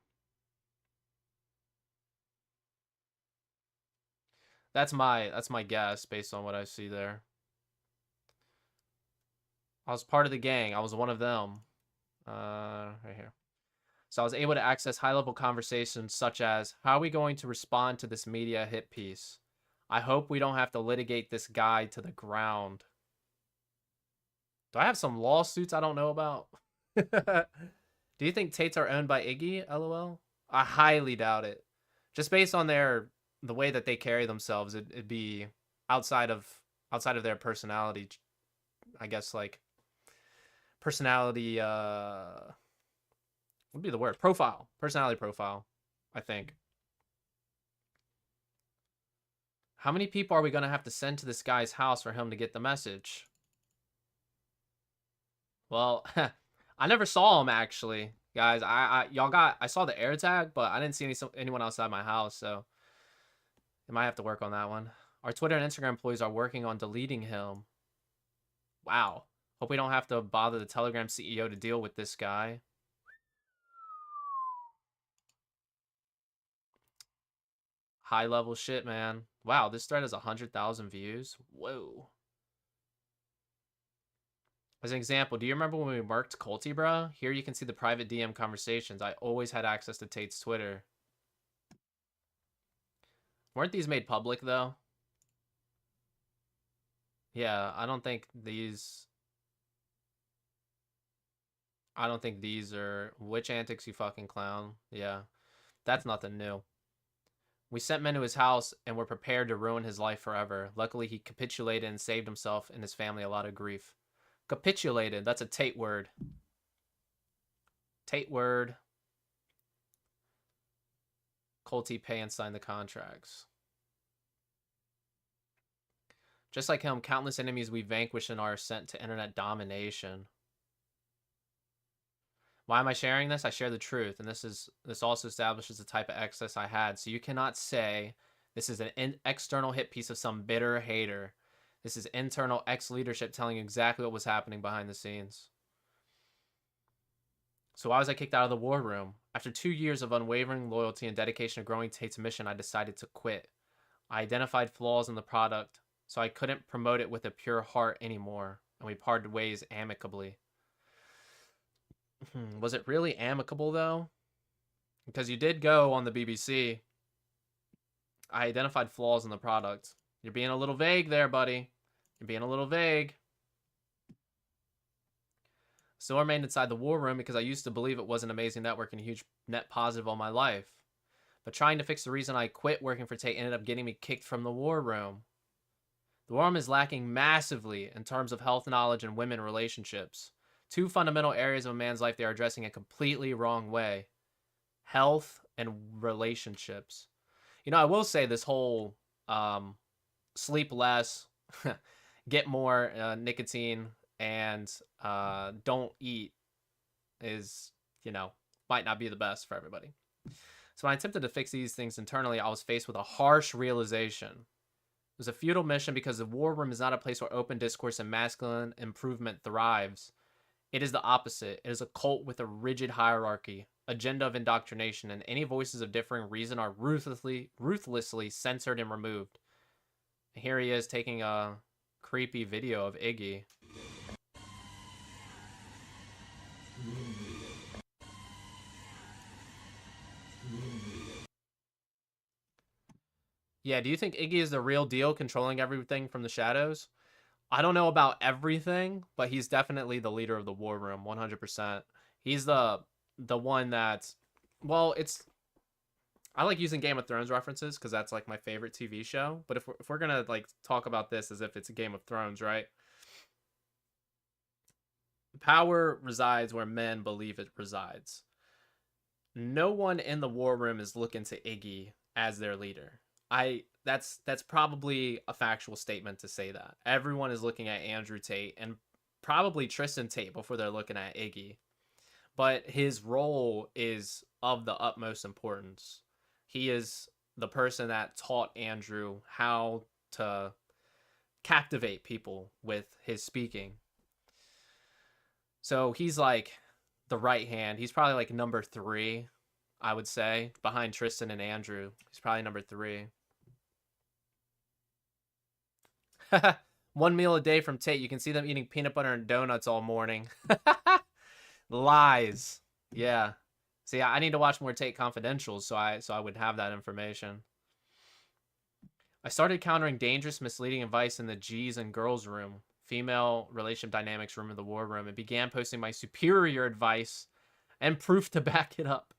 That's my guess based on what I see there. I was part of the gang. I was one of them. Right here. So I was able to access high-level conversations such as, how are we going to respond to this media hit piece? I hope we don't have to litigate this guy to the ground. Do I have some lawsuits I don't know about? Do you think Tates are owned by Iggy? LOL. I highly doubt it. Just based on the way that they carry themselves, it'd be outside of their personality. I guess like personality. What would be the word? Profile. Personality profile. I think. How many people are we gonna have to send to this guy's house for him to get the message? Well, I never saw him actually, guys. I saw the air tag, but I didn't see anyone outside my house, so I might have to work on that one. Our Twitter and Instagram employees are working on deleting him. Wow. Hope we don't have to bother the Telegram CEO to deal with this guy. High level shit, man. Wow, this thread has 100,000 views. Whoa. As an example, do you remember when we marked Culty, bro? Here you can see the private DM conversations. I always had access to Tate's Twitter. Weren't these made public, though? Yeah, I don't think these are... Witch antics, you fucking clown. Yeah, that's nothing new. We sent men to his house and were prepared to ruin his life forever. Luckily, he capitulated and saved himself and his family a lot of grief. Capitulated. That's a Tate word. Tate word. Colty pay and sign the contracts. Just like him, countless enemies we vanquish and are sent to internet domination. Why am I sharing this? I share the truth, and this also establishes the type of access I had. So you cannot say this is an external hit piece of some bitter hater. This is internal ex-leadership telling you exactly what was happening behind the scenes. So why was I kicked out of the war room? After 2 years of unwavering loyalty and dedication to growing Tate's mission, I decided to quit. I identified flaws in the product, so I couldn't promote it with a pure heart anymore, and we parted ways amicably. Was it really amicable, though? Because you did go on the BBC. I identified flaws in the product. You're being a little vague there, buddy. You're being a little vague. Still remained inside the war room because I used to believe it was an amazing network and a huge net positive on my life. But trying to fix the reason I quit working for Tate ended up getting me kicked from the war room. The war room is lacking massively in terms of health knowledge and women relationships. Two fundamental areas of a man's life they are addressing a completely wrong way. Health and relationships. You know, I will say this whole sleep less, get more nicotine, and don't eat is, you know, might not be the best for everybody. So when I attempted to fix these things internally, I was faced with a harsh realization. It was a futile mission because the war room is not a place where open discourse and masculine improvement thrives. It is the opposite. It is a cult with a rigid hierarchy, agenda of indoctrination, and any voices of differing reason are ruthlessly censored and removed. And here he is taking a creepy video of Iggy. Yeah, do you think Iggy is the real deal, controlling everything from the shadows? I don't know about everything, but he's definitely the leader of the war room, 100%. He's the one that's, well, it's, I like using Game of Thrones references because that's like my favorite TV show. But if we're gonna like talk about this as if it's a Game of Thrones, right? Power resides where men believe it resides. No one in the war room is looking to Iggy as their leader. That's probably a factual statement to say that. Everyone is looking at Andrew Tate and probably Tristan Tate before they're looking at Iggy. But his role is of the utmost importance. He is the person that taught Andrew how to captivate people with his speaking. So he's like the right hand. He's probably like number 3, I would say, behind Tristan and Andrew. He's probably number 3. 1 meal a day from Tate. You can see them eating peanut butter and donuts all morning. Lies. Yeah. See, I need to watch more Tate Confidentials so I would have that information. I started countering dangerous, misleading advice in the G's and girls room, female relationship dynamics room of the war room, and began posting my superior advice and proof to back it up.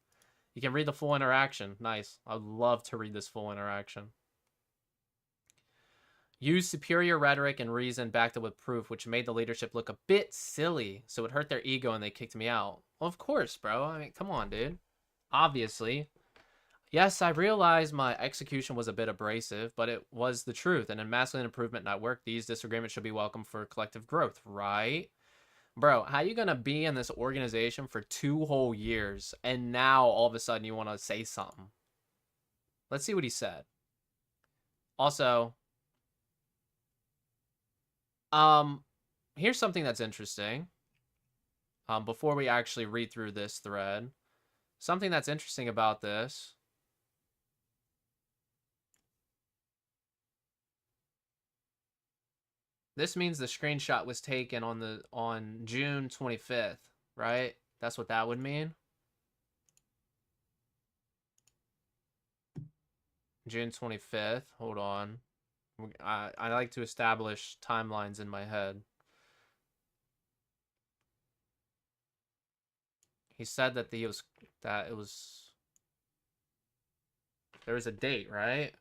You can read the full interaction. Nice. I'd love to read this full interaction. Use superior rhetoric and reason backed up with proof, which made the leadership look a bit silly, so it hurt their ego and they kicked me out. Well, of course, bro. I mean, come on, dude. Obviously. Yes, I realized my execution was a bit abrasive, but it was the truth. And in masculine improvement network, these disagreements should be welcome for collective growth, right? Bro, how you gonna be in this organization for 2 whole years and now all of a sudden you want to say something? Let's see what he said. Also, here's something that's interesting. Before we actually read through this thread, something that's interesting about this. This means the screenshot was taken on June 25th, right? That's what that would mean. June 25th. Hold on. I like to establish timelines in my head. He said that there was a date, right?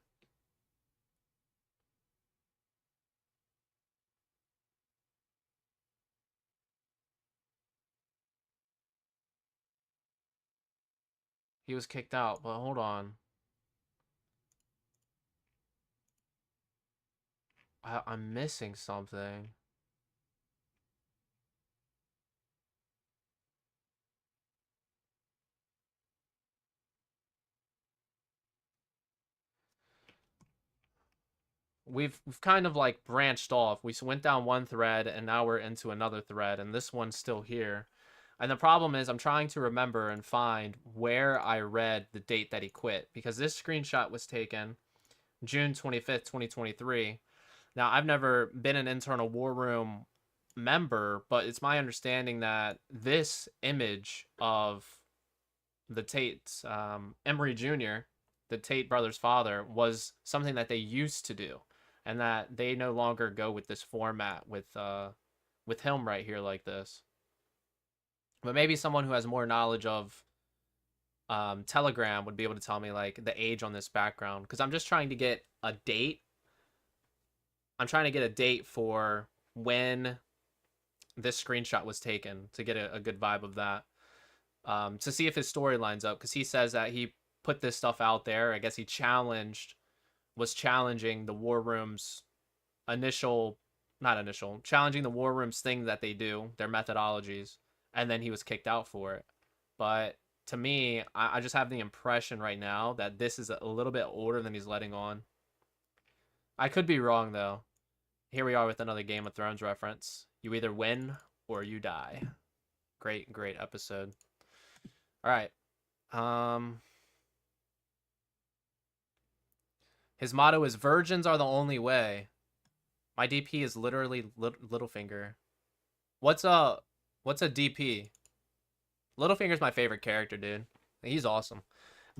He was kicked out, but hold on. I'm missing something. We've kind of like branched off. We went down one thread and now we're into another thread, and this one's still here. And the problem is I'm trying to remember and find where I read the date that he quit, because this screenshot was taken June 25th, 2023. Now, I've never been an internal war room member, but it's my understanding that this image of the Tates, Emory Jr., the Tate brothers' father, was something that they used to do, and that they no longer go with this format with him right here like this. But maybe someone who has more knowledge of Telegram would be able to tell me like the age on this background, because I'm just trying to get a date. I'm trying to get a date for when this screenshot was taken to get a good vibe of that, to see if his story lines up, because he says that he put this stuff out there. I guess he was challenging the war room's challenging the war room's thing that they do, their methodologies, and then he was kicked out for it. But to me, I just have the impression right now that this is a little bit older than he's letting on. I could be wrong, though. Here we are with another Game of Thrones reference. You either win or you die. Great episode. All right. His motto is "Virgins are the only way." My DP is literally Littlefinger. What's a DP? Littlefinger's my favorite character, dude. He's awesome.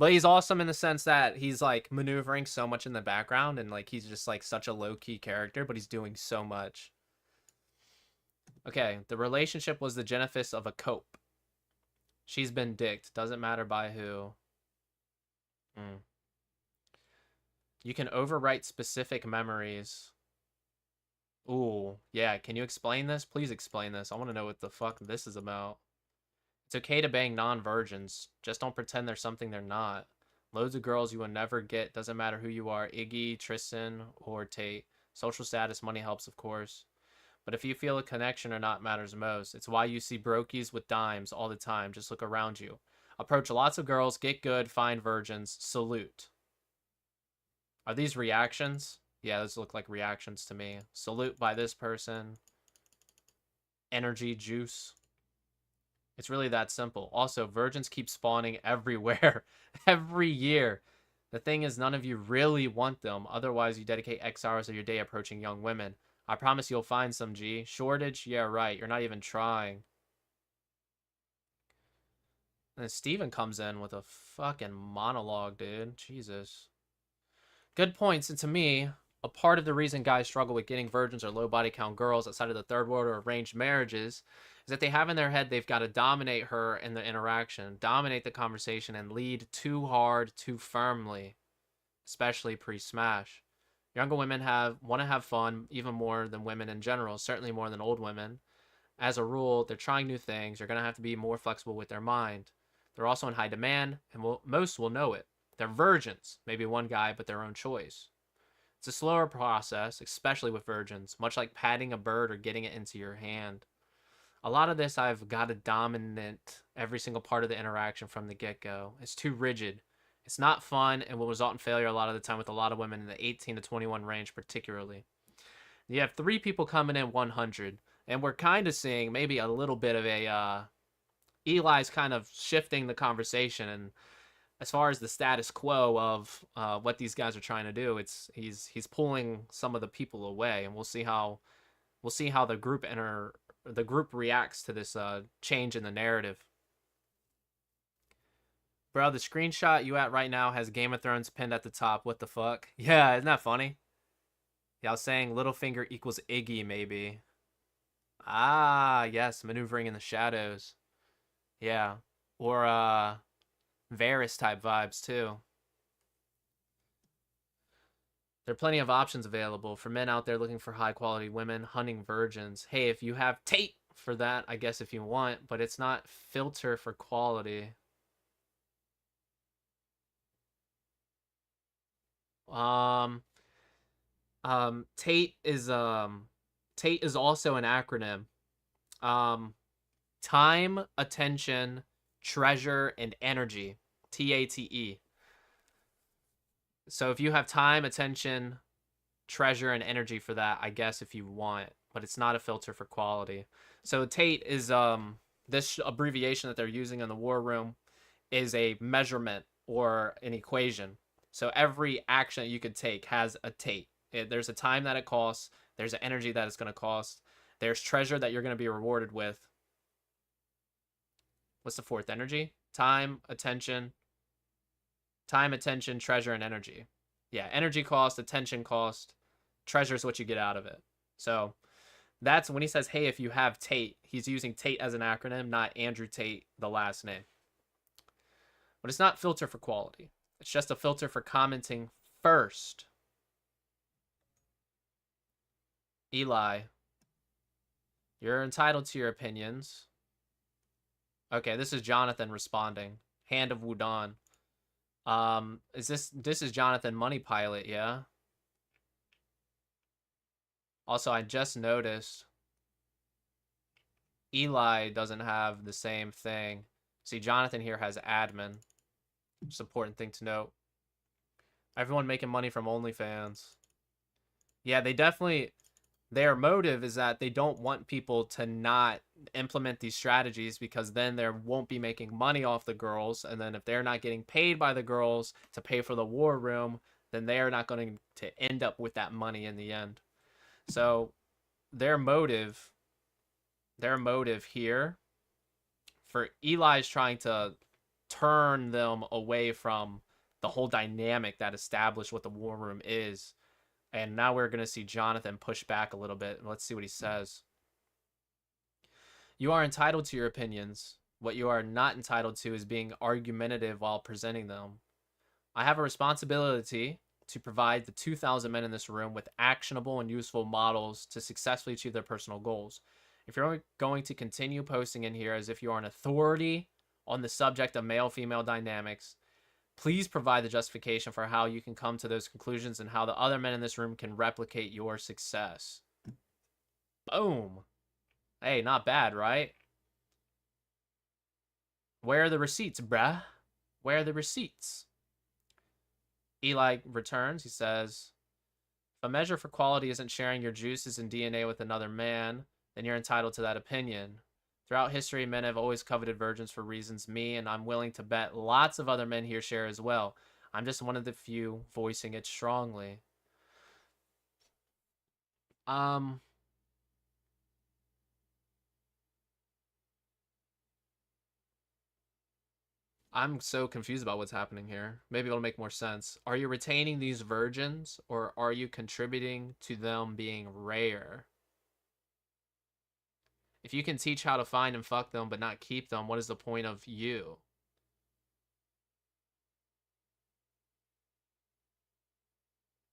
But he's awesome in the sense that he's like maneuvering so much in the background, and like he's just like such a low-key character, but he's doing so much. Okay, the relationship was the genesis of a cope. She's been dicked. Doesn't matter by who. You can overwrite specific memories. Ooh, yeah. Can you explain this? Please explain this. I want to know what the fuck this is about. It's okay to bang non-virgins. Just don't pretend they're something they're not. Loads of girls you will never get. Doesn't matter who you are. Iggy, Tristan, or Tate. Social status, money helps, of course. But if you feel a connection or not matters most. It's why you see brokies with dimes all the time. Just look around you. Approach lots of girls. Get good. Find virgins. Salute. Are these reactions? Yeah, those look like reactions to me. Salute by this person. Energy juice. It's really that simple. Also, virgins keep spawning everywhere. Every year. The thing is, none of you really want them. Otherwise, you dedicate X hours of your day approaching young women. I promise you'll find some, G. Shortage? Yeah, right. You're not even trying. And then Steven comes in with a fucking monologue, dude. Jesus. Good points. And to me, a part of the reason guys struggle with getting virgins or low body count girls outside of the third world or arranged marriages is that they have in their head they've got to dominate her in the interaction, dominate the conversation, and lead too hard, too firmly, especially pre-smash. Younger women want to have fun even more than women in general, certainly more than old women. As a rule, they're trying new things. They're going to have to be more flexible with their mind. They're also in high demand, and most will know it. They're virgins, maybe one guy, but their own choice. It's a slower process, especially with virgins, much like patting a bird or getting it into your hand. A lot of this, I've got to dominate every single part of the interaction from the get-go. It's too rigid. It's not fun and will result in failure a lot of the time with a lot of women in the 18 to 21 range particularly. You have 3 people coming in 100, and we're kind of seeing maybe a little bit of a... Eli's kind of shifting the conversation, and as far as the status quo of what these guys are trying to do, he's pulling some of the people away, and we'll see how the group reacts to this change in the narrative. Bro, the screenshot you at right now has Game of Thrones pinned at the top. What the fuck? Yeah, isn't that funny? Yeah, I was saying Littlefinger equals Iggy, maybe. Ah, yes, maneuvering in the shadows. Yeah, or Varys type vibes too. There are plenty of options available for men out there looking for high quality women, hunting virgins. Hey, if you have Tate for that, I guess if you want, but it's not filter for quality. Tate is also an acronym. Time, attention, treasure, and energy. TATE. So if you have time, attention, treasure, and energy for that, I guess if you want, but it's not a filter for quality. So Tate is this abbreviation that they're using in the war room is a measurement or an equation. So every action that you could take has a Tate. There's a time that it costs. There's an energy that it's going to cost. There's treasure that you're going to be rewarded with. What's the 4th? Energy? Time, attention, treasure, and energy. Yeah, energy cost, attention cost, treasure is what you get out of it. So that's when he says, hey, if you have Tate, he's using Tate as an acronym, not Andrew Tate, the last name. But it's not filter for quality. It's just a filter for commenting first. Eli, you're entitled to your opinions. Okay, this is Jonathan responding. Hand of Wudon. This is Jonathan Money Pilot, yeah? Also, I just noticed Eli doesn't have the same thing. See, Jonathan here has admin. It's an important thing to note. Everyone making money from OnlyFans. Yeah, they definitely... Their motive is that they don't want people to not implement these strategies because then they won't be making money off the girls. And then if they're not getting paid by the girls to pay for the war room, then they are not going to end up with that money in the end. So their motive here for Eli's trying to turn them away from the whole dynamic that established what the war room is. And now we're going to see Jonathan push back a little bit. Let's see what he says. You are entitled to your opinions. What you are not entitled to is being argumentative while presenting them. I have a responsibility to provide the 2,000 men in this room with actionable and useful models to successfully achieve their personal goals. If you're going to continue posting in here as if you are an authority on the subject of male-female dynamics, please provide the justification for how you can come to those conclusions and how the other men in this room can replicate your success. Boom. Hey, not bad, right? Where are the receipts, bruh? Where are the receipts? Eli returns. He says, if a measure for quality isn't sharing your juices and DNA with another man, then you're entitled to that opinion. Throughout history, men have always coveted virgins for reasons me, and I'm willing to bet lots of other men here share as well. I'm just one of the few voicing it strongly. I'm so confused about what's happening here. Maybe it'll make more sense. Are you retaining these virgins, or are you contributing to them being rare? If you can teach how to find and fuck them but not keep them, what is the point of you?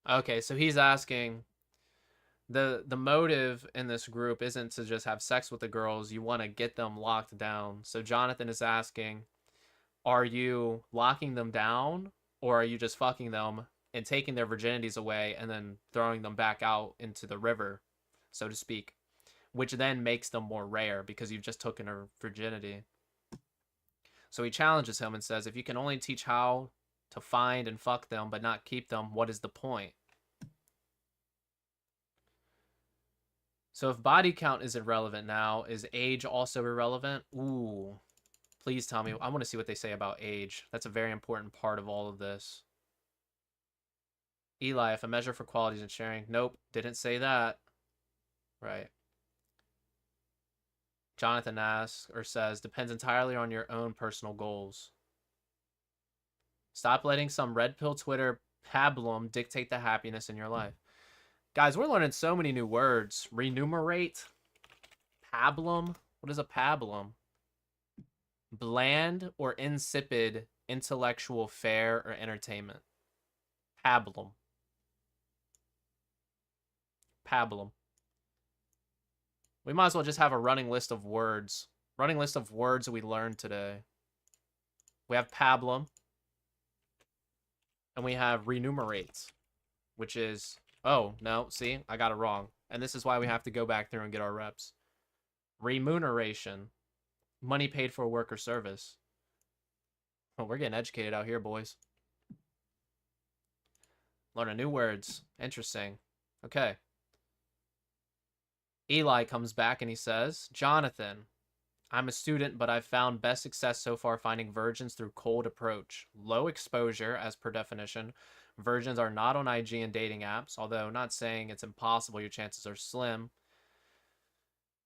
Okay, so he's asking, the motive in this group isn't to just have sex with the girls. You want to get them locked down. So Jonathan is asking, are you locking them down, or are you just fucking them and taking their virginities away and then throwing them back out into the river, so to speak, which then makes them more rare because you've just taken her virginity? So he challenges him and says, if you can only teach how to find and fuck them but not keep them, what is the point? So if body count is irrelevant now, is age also irrelevant? Ooh. Please tell me. I want to see what they say about age. That's a very important part of all of this. Eli, if a measure for quality isn't sharing. Nope, didn't say that. Right. Jonathan asks or says, depends entirely on your own personal goals. Stop letting some red pill Twitter pablum dictate the happiness in your life. Guys, we're learning so many new words. Remunerate. Pablum. What is a pablum? Bland or insipid intellectual fare or entertainment. Pablum. Pablum. We might as well just have a running list of words. Running list of words that we learned today. We have pablum. And we have remunerate. Which is... Oh, no. See? I got it wrong. And this is why we have to go back through and get our reps. Remuneration. Money paid for work or service. Oh, we're getting educated out here, boys. Learning new words. Interesting. Okay. Eli comes back and he says, Jonathan, I'm a student, but I've found best success so far finding virgins through cold approach. Low exposure, as per definition. Virgins are not on IG and dating apps, although not saying it's impossible, your chances are slim.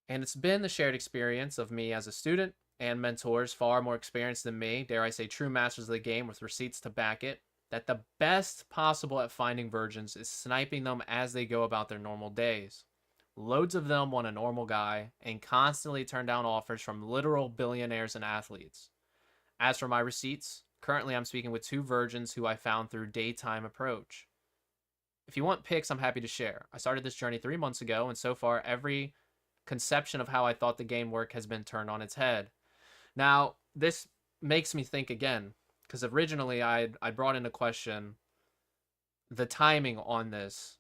And it's been the shared experience of me as a student and mentors far more experienced than me, dare I say true masters of the game with receipts to back it, that the best possible at finding virgins is sniping them as they go about their normal days. Loads of them want a normal guy and constantly turn down offers from literal billionaires and athletes. As for my receipts, currently I'm speaking with 2 virgins who I found through daytime approach. If you want pics, I'm happy to share. I started this journey 3 months ago, and so far every conception of how I thought the game worked has been turned on its head. Now, this makes me think again, because originally I brought into question the timing on this.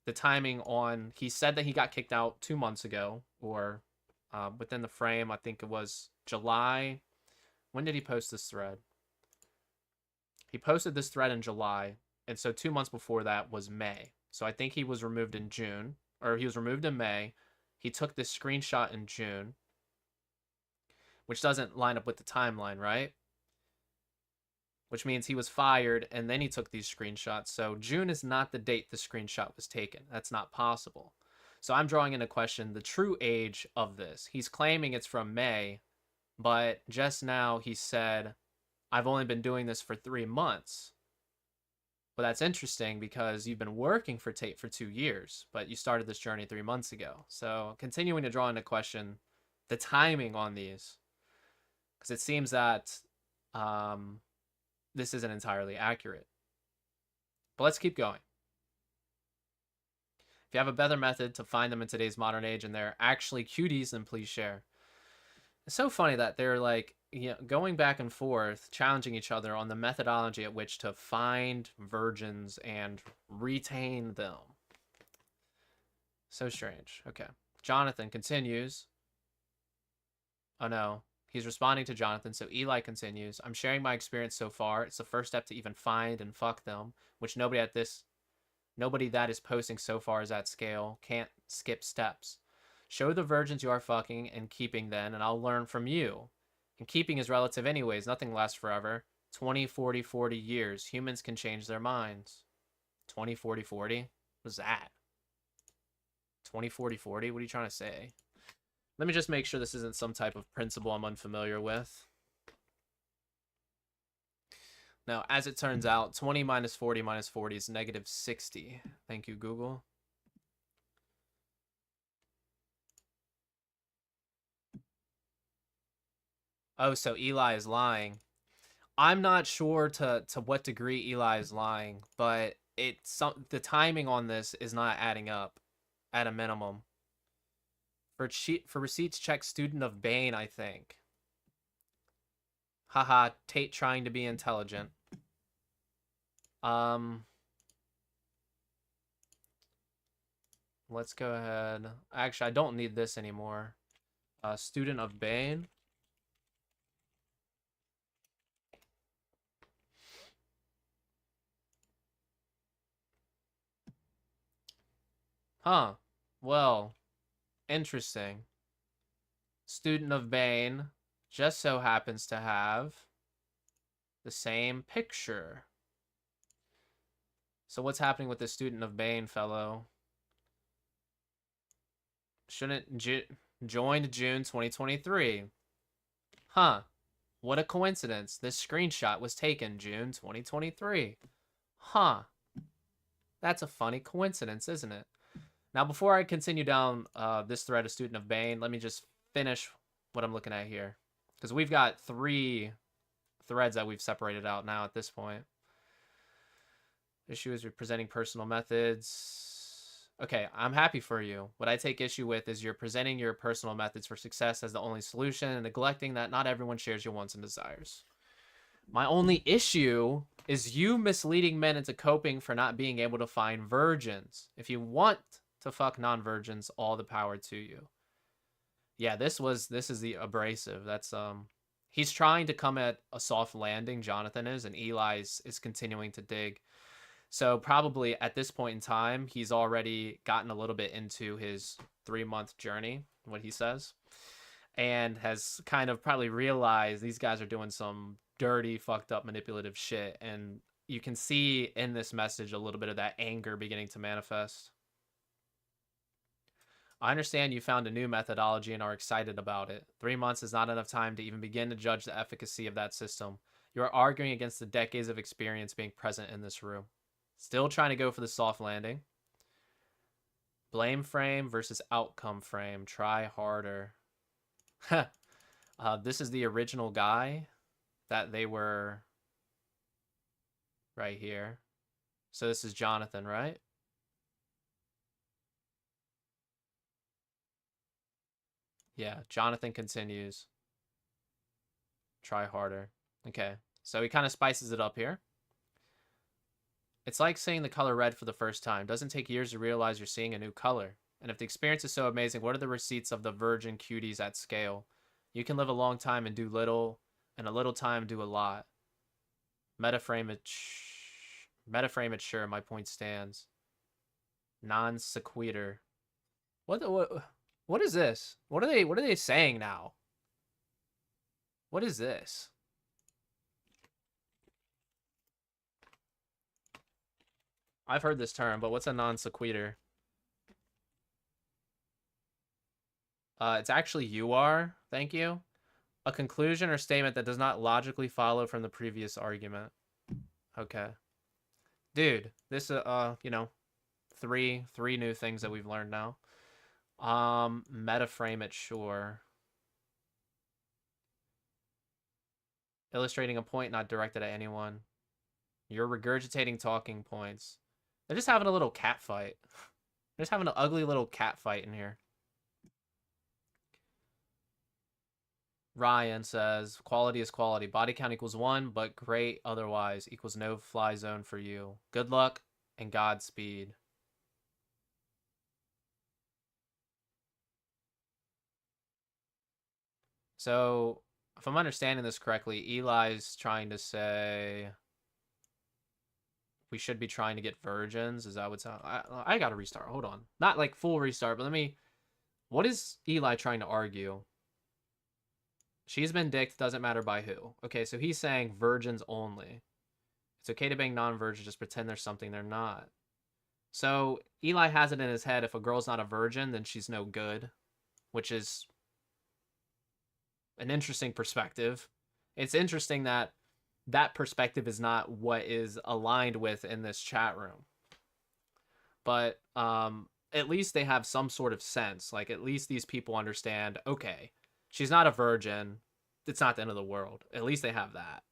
The timing on, he said that he got kicked out 2 months ago, or within the frame, I think it was July. When did he post this thread? He posted this thread in July, and so 2 months before that was May. So I think he was removed in June, or he was removed in May. He took this screenshot in June, which doesn't line up with the timeline, right? Which means he was fired, and then he took these screenshots. So June is not the date the screenshot was taken. That's not possible. So I'm drawing into question the true age of this. He's claiming it's from May, but just now he said I've only been doing this for 3 months. But that's interesting because you've been working for Tate for 2 years, but you started this journey 3 months ago. So continuing to draw into question the timing on these, because it seems that this isn't entirely accurate. But let's keep going. If you have a better method to find them in today's modern age and they're actually cuties, then please share. It's so funny that they're like, you know, going back and forth, challenging each other on the methodology at which to find virgins and retain them. So strange. Okay. Jonathan continues. Oh no. He's responding to Jonathan, so Eli continues. I'm sharing my experience so far. It's the first step to even find and fuck them, which nobody that is posting so far is at scale. Can't skip steps. Show the virgins you are fucking and keeping then, and I'll learn from you. And keeping is relative anyways. Nothing lasts forever. 20, 40, 40 years. Humans can change their minds. 20, 40, 40? What's that? 20, 40, 40? What are you trying to say? Let me just make sure this isn't some type of principle I'm unfamiliar with. Now, as it turns out, 20 minus 40 is negative 60. Thank you, Google. Oh, so Eli is lying. I'm not sure to what degree Eli is lying, but the timing on this is not adding up at a minimum. For receipts, check student of Bane, I think. Haha, Tate trying to be intelligent. Let's go ahead. Actually, I don't need this anymore. Student of Bane. Huh. Well, interesting. Student of Bane just so happens to have the same picture. So what's happening with the Student of Bane fellow? Shouldn't joined June 2023. Huh. What a coincidence. This screenshot was taken June 2023. Huh. That's a funny coincidence, isn't it? Now, before I continue down this thread of Student of Bane, let me just finish what I'm looking at here. Because we've got 3 threads that we've separated out now at this point. Issue is presenting personal methods. Okay, I'm happy for you. What I take issue with is you're presenting your personal methods for success as the only solution and neglecting that not everyone shares your wants and desires. My only issue is you misleading men into coping for not being able to find virgins. If you want to fuck non-virgins, all the power to you. Yeah, this is the abrasive. That's he's trying to come at a soft landing, Jonathan is, and Eli is continuing to dig. So probably at this point in time, he's already gotten a little bit into his 3-month journey, what he says, and has kind of probably realized these guys are doing some dirty, fucked up, manipulative shit. And you can see in this message a little bit of that anger beginning to manifest. I understand you found a new methodology and are excited about it. 3 months is not enough time to even begin to judge the efficacy of that system. You are arguing against the decades of experience being present in this room. Still trying to go for the soft landing. Blame frame versus outcome frame. Try harder. This is the original guy that they were right here. So this is Jonathan, right? Yeah, Jonathan continues. Try harder. Okay, so he kind of spices it up here. It's like seeing the color red for the first time. Doesn't take years to realize you're seeing a new color. And if the experience is so amazing, what are the receipts of the virgin cuties at scale? You can live a long time and do little, and a little time do a lot. Metaframe it sure, my point stands. Non sequitur. What is this? What are they saying now? What is this? I've heard this term, but what's a non sequitur? It's actually you are. Thank you. A conclusion or statement that does not logically follow from the previous argument. Okay. Dude, this you know, three new things that we've learned now. Metaframe it, sure. Illustrating a point not directed at anyone. You're regurgitating talking points. They're just having a little cat fight. They're just having an ugly little cat fight in here. Ryan says, quality is quality. Body count equals 1, but great otherwise equals no fly zone for you. Good luck and Godspeed. So, if I'm understanding this correctly, Eli's trying to say we should be trying to get virgins. Is that what's up? I gotta restart. Hold on. Not like full restart, but let me... What is Eli trying to argue? She's been dicked, doesn't matter by who. Okay, so he's saying virgins only. It's okay to bang non-virgins, just pretend there's something they're not. So Eli has it in his head, if a girl's not a virgin, then she's no good. Which is an interesting perspective. It's interesting that that perspective is not what is aligned with in this chat room. But at least they have some sort of sense. Like, at least these people understand, okay, she's not a virgin. It's not the end of the world. At least they have that.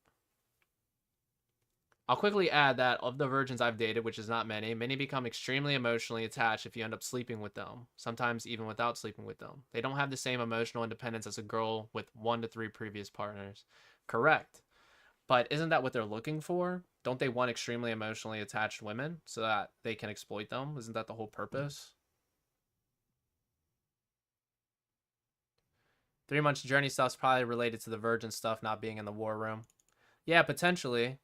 I'll quickly add that of the virgins I've dated, which is not many, many become extremely emotionally attached if you end up sleeping with them. Sometimes even without sleeping with them. They don't have the same emotional independence as a girl with 1 to 3 previous partners. Correct. But isn't that what they're looking for? Don't they want extremely emotionally attached women so that they can exploit them? Isn't that the whole purpose? 3 months journey stuff's probably related to the virgin stuff not being in the war room. Yeah, potentially.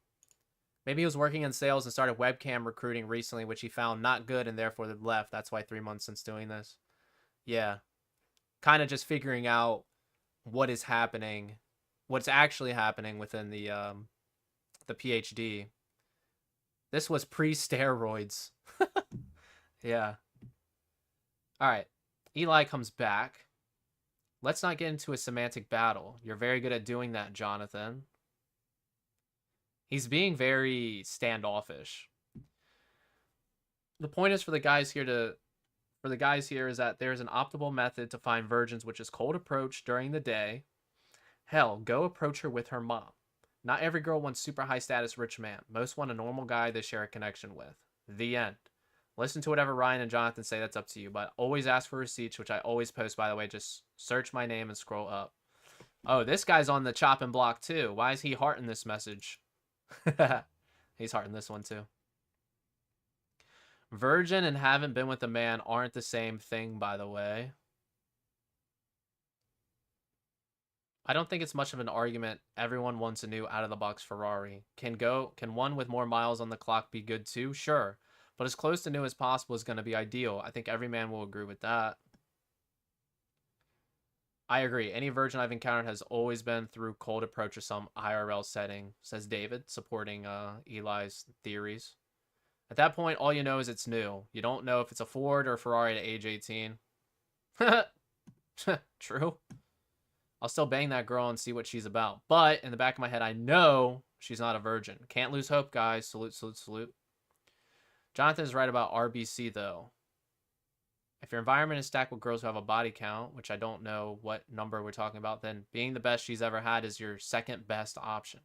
Maybe he was working in sales and started webcam recruiting recently, which he found not good and therefore left. That's why 3 months since doing this. Yeah. Kind of just figuring out what is happening, what's actually happening within the PhD. This was pre-steroids. Yeah. All right. Eli comes back. Let's not get into a semantic battle. You're very good at doing that, Jonathan. He's being very standoffish. The point is for the guys here is that there's an optimal method to find virgins, which is cold approach during the day. Hell, go approach her with her mom. Not every girl wants super high status rich man. Most want a normal guy they share a connection with. The end. Listen to whatever Ryan and Jonathan say, that's up to you. But always ask for receipts, which I always post, by the way. Just search my name and scroll up. Oh, this guy's on the chopping block too. Why is he hearting this message? He's hearting this one too. Virgin and haven't been with a man aren't the same thing, by the way. I don't think it's much of an argument. Everyone wants a new out-of-the-box Ferrari. Can one with more miles on the clock be good too? Sure. But as close to new as possible is going to be ideal. I think every man will agree with that. I agree. Any virgin I've encountered has always been through cold approach or some IRL setting, says David, supporting Eli's theories. At that point, all you know is it's new. You don't know if it's a Ford or a Ferrari at age 18. True. I'll still bang that girl and see what she's about. But in the back of my head, I know she's not a virgin. Can't lose hope, guys. Salute, salute, salute. Jonathan is right about RBC, though. If your environment is stacked with girls who have a body count, which I don't know what number we're talking about, then being the best she's ever had is your second best option.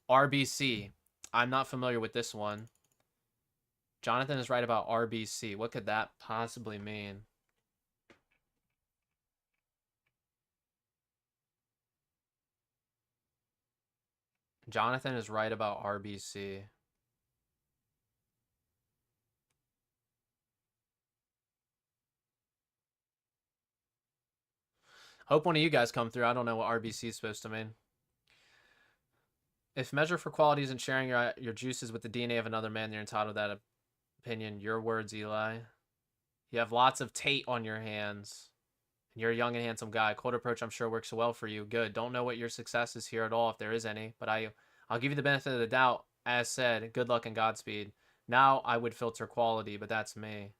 RBC. I'm not familiar with this one. Jonathan is right about RBC. What could that possibly mean? Jonathan is right about RBC. Hope one of you guys come through. I don't know what RBC is supposed to mean. If measure for quality isn't sharing your juices with the DNA of another man, you're entitled to that opinion. Your words, Eli. You have lots of Tate on your hands. You're a young and handsome guy. Cold approach, I'm sure, works well for you. Good. Don't know what your success is here at all, if there is any. But I'll give you the benefit of the doubt. As said, good luck and Godspeed. Now I would filter quality, but that's me.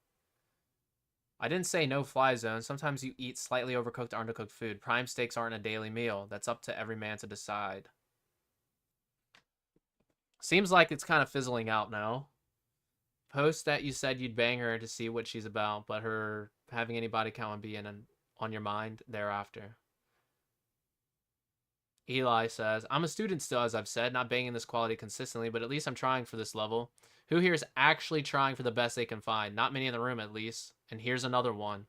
I didn't say no fly zone. Sometimes you eat slightly overcooked or undercooked food. Prime steaks aren't a daily meal. That's up to every man to decide. Seems like it's kind of fizzling out now. Post that you said you'd bang her to see what she's about, but her having any body count would be on your mind thereafter. Eli says, I'm a student still, as I've said, not banging this quality consistently, but at least I'm trying for this level. Who here is actually trying for the best they can find? Not many in the room, at least. And here's another one.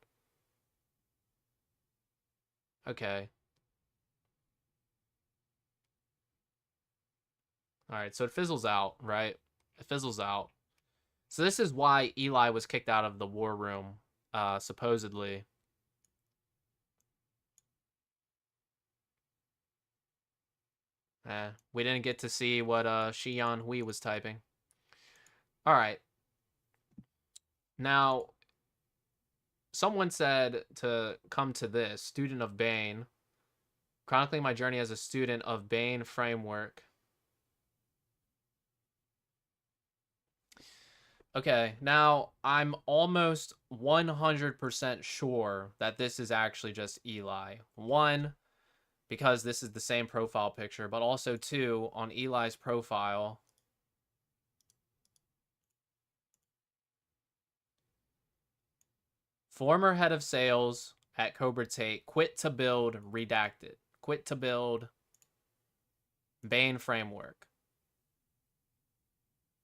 Okay. Alright, so it fizzles out, right? It fizzles out. So this is why Eli was kicked out of the war room, supposedly. We didn't get to see what Xian Hui was typing. Alright. Now, someone said to come to this, student of Bane, chronicling my journey as a student of Bane framework. Okay, now I'm almost 100% sure that this is actually just Eli. One, because this is the same profile picture, but also two, on Eli's profile, former head of sales at Cobra Tate, quit to build, redacted. Quit to build, Bane framework.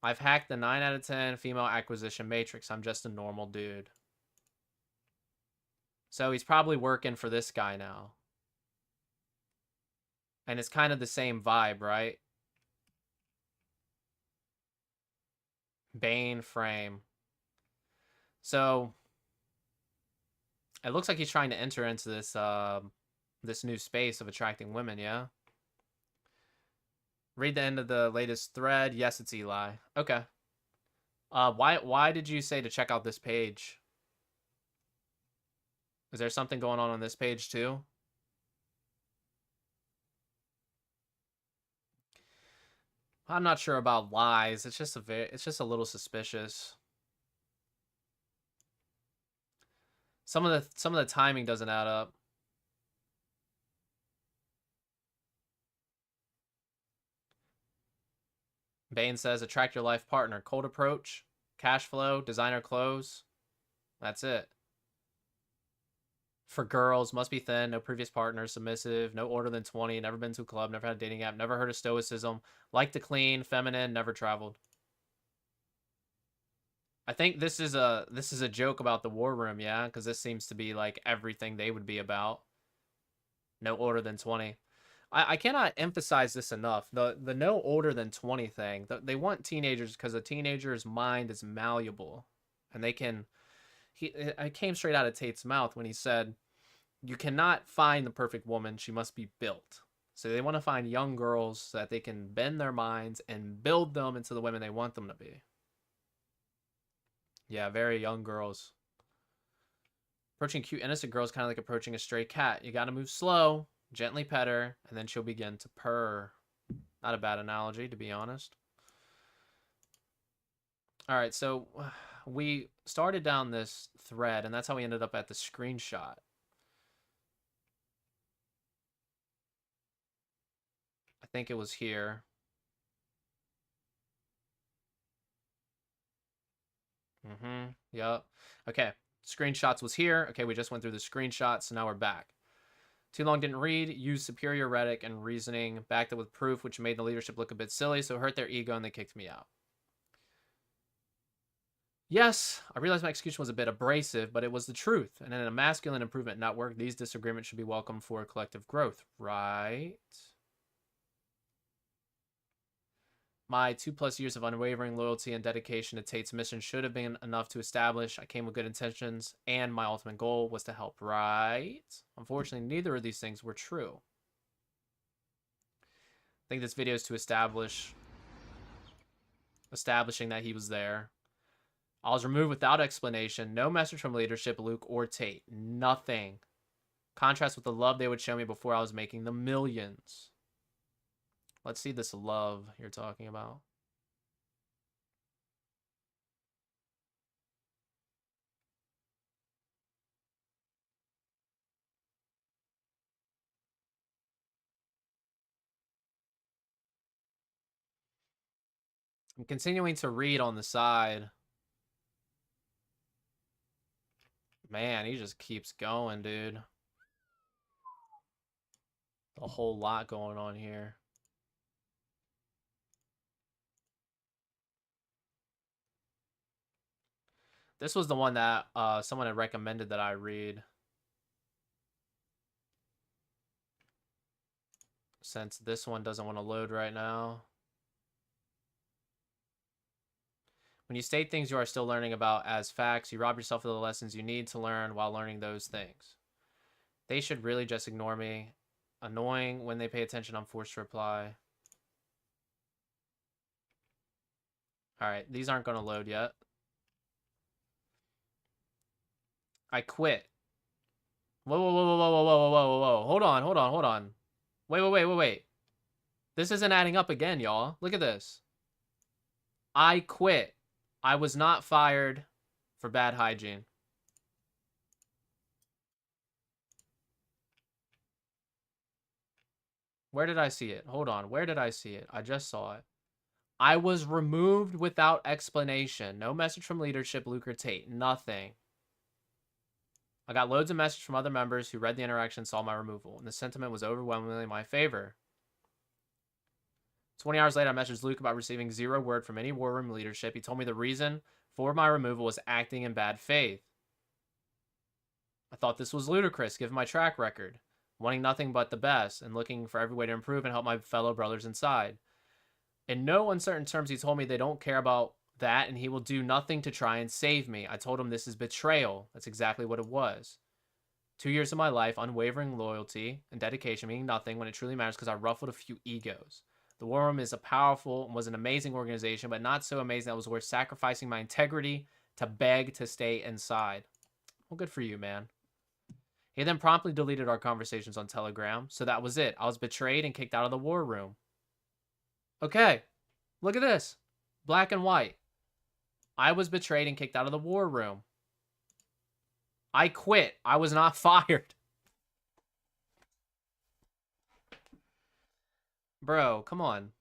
I've hacked the 9 out of 10 female acquisition matrix. I'm just a normal dude. So he's probably working for this guy now. And it's kind of the same vibe, right? Bane frame. So it looks like he's trying to enter into this this new space of attracting women, yeah? Read the end of the latest thread. Yes, it's Eli. Okay. Why did you say to check out this page? Is there something going on this page too? I'm not sure about lies. It's just a little suspicious. Some of the timing doesn't add up. Bane says, attract your life partner. Cold approach, cash flow, designer clothes. That's it. For girls, must be thin, no previous partner, submissive, no older than 20, never been to a club, never had a dating app, never heard of stoicism, like to clean, feminine, never traveled. I think this is a joke about the war room, yeah? Because this seems to be like everything they would be about. No older than 20. I cannot emphasize this enough. The no older than 20 thing. They want teenagers because a teenager's mind is malleable. And they can... I came straight out of Tate's mouth when he said, you cannot find the perfect woman. She must be built. So they want to find young girls so that they can bend their minds and build them into the women they want them to be. Yeah, very young girls. Approaching cute, innocent girls kind of like approaching a stray cat. You got to move slow. Gently pet her, and then she'll begin to purr. Not a bad analogy, to be honest. Alright, so we started down this thread, and that's how we ended up at the screenshot. I think it was here. Yep. Okay, screenshots was here. Okay, we just went through the screenshots, so now we're back. Too long didn't read, used superior rhetoric and reasoning, backed it with proof, which made the leadership look a bit silly, so it hurt their ego and they kicked me out. Yes, I realized my execution was a bit abrasive, but it was the truth. And in a masculine improvement network, these disagreements should be welcomed for collective growth, right? My 2+ years of unwavering loyalty and dedication to Tate's mission should have been enough to establish I came with good intentions, and my ultimate goal was to help, right? Unfortunately, neither of these things were true. I think this video is to establishing that he was there. I was removed without explanation. No message from leadership, Luke, or Tate. Nothing. Contrast with the love they would show me before I was making the millions. Let's see this love you're talking about. I'm continuing to read on the side. Man, he just keeps going, dude. A whole lot going on here. This was the one that someone had recommended that I read. Since this one doesn't want to load right now. When you state things you are still learning about as facts, you rob yourself of the lessons you need to learn while learning those things. They should really just ignore me. Annoying when they pay attention, I'm forced to reply. Alright, these aren't going to load yet. I quit. Whoa, whoa, whoa, whoa, whoa, whoa, whoa, whoa, whoa. Hold on, hold on, hold on. Wait. This isn't adding up again, y'all. Look at this. I quit. I was not fired for bad hygiene. Where did I see it? Hold on. Where did I see it? I just saw it. I was removed without explanation. No message from leadership, Luke or Tate. Nothing. I got loads of messages from other members who read the interaction and saw my removal, and the sentiment was overwhelmingly in my favor. 20 hours later, I messaged Luke about receiving 0 word from any war room leadership. He told me the reason for my removal was acting in bad faith. I thought this was ludicrous, given my track record, wanting nothing but the best and looking for every way to improve and help my fellow brothers inside. In no uncertain terms, he told me they don't care about that and he will do nothing to try and save me. I told him this is betrayal. That's exactly what it was. 2 years of my life, unwavering loyalty and dedication, meaning nothing when it truly matters because I ruffled a few egos. The War Room is a powerful and was an amazing organization, but not so amazing that it was worth sacrificing my integrity to beg to stay inside. Well, good for you, man. He then promptly deleted our conversations on Telegram, so that was it. I was betrayed and kicked out of the War Room. Okay, look at this. Black and white. I was betrayed and kicked out of the War Room. I quit. I was not fired. Bro, come on.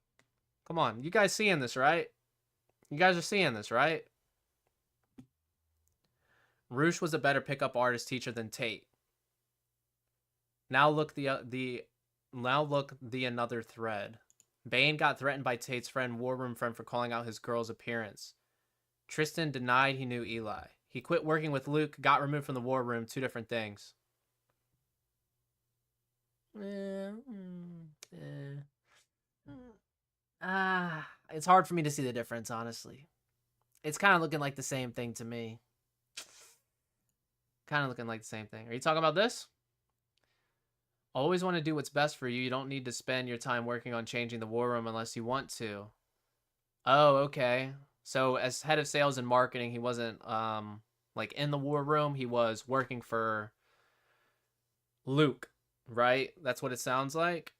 Come on. You guys seeing this, right? You guys are seeing this, right? Roosh was a better pickup artist teacher than Tate. Now look the another thread. Bane got threatened by Tate's friend, War Room friend, for calling out his girl's appearance. Tristan denied he knew Eli. He quit working with Luke, got removed from the War Room. 2 different things. It's hard for me to see the difference, honestly. It's kind of looking like the same thing to me. Kind of looking like the same thing. Are you talking about this? Always want to do what's best for you. You don't need to spend your time working on changing the War Room unless you want to. Oh, okay. So as head of sales and marketing, he wasn't like in the War Room. He was working for Luke, right? That's what it sounds like.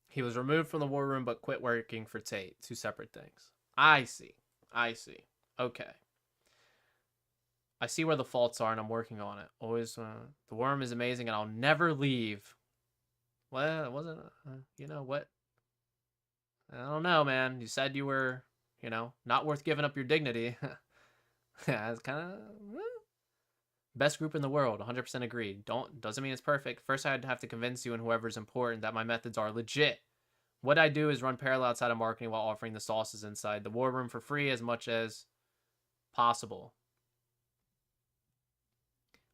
He was removed from the War Room but quit working for Tate. 2 separate things. I see. Okay. I see where the faults are and I'm working on it. Always, the War Room is amazing and I'll never leave. Well, it wasn't, you know what? I don't know, man. You said you were, you know, not worth giving up your dignity. Yeah, it's kind of best group in the world. 100% agreed. Doesn't mean it's perfect. First, I'd have to convince you and whoever's important that my methods are legit. What I do is run parallel outside of marketing while offering the sauces inside the War Room for free as much as possible.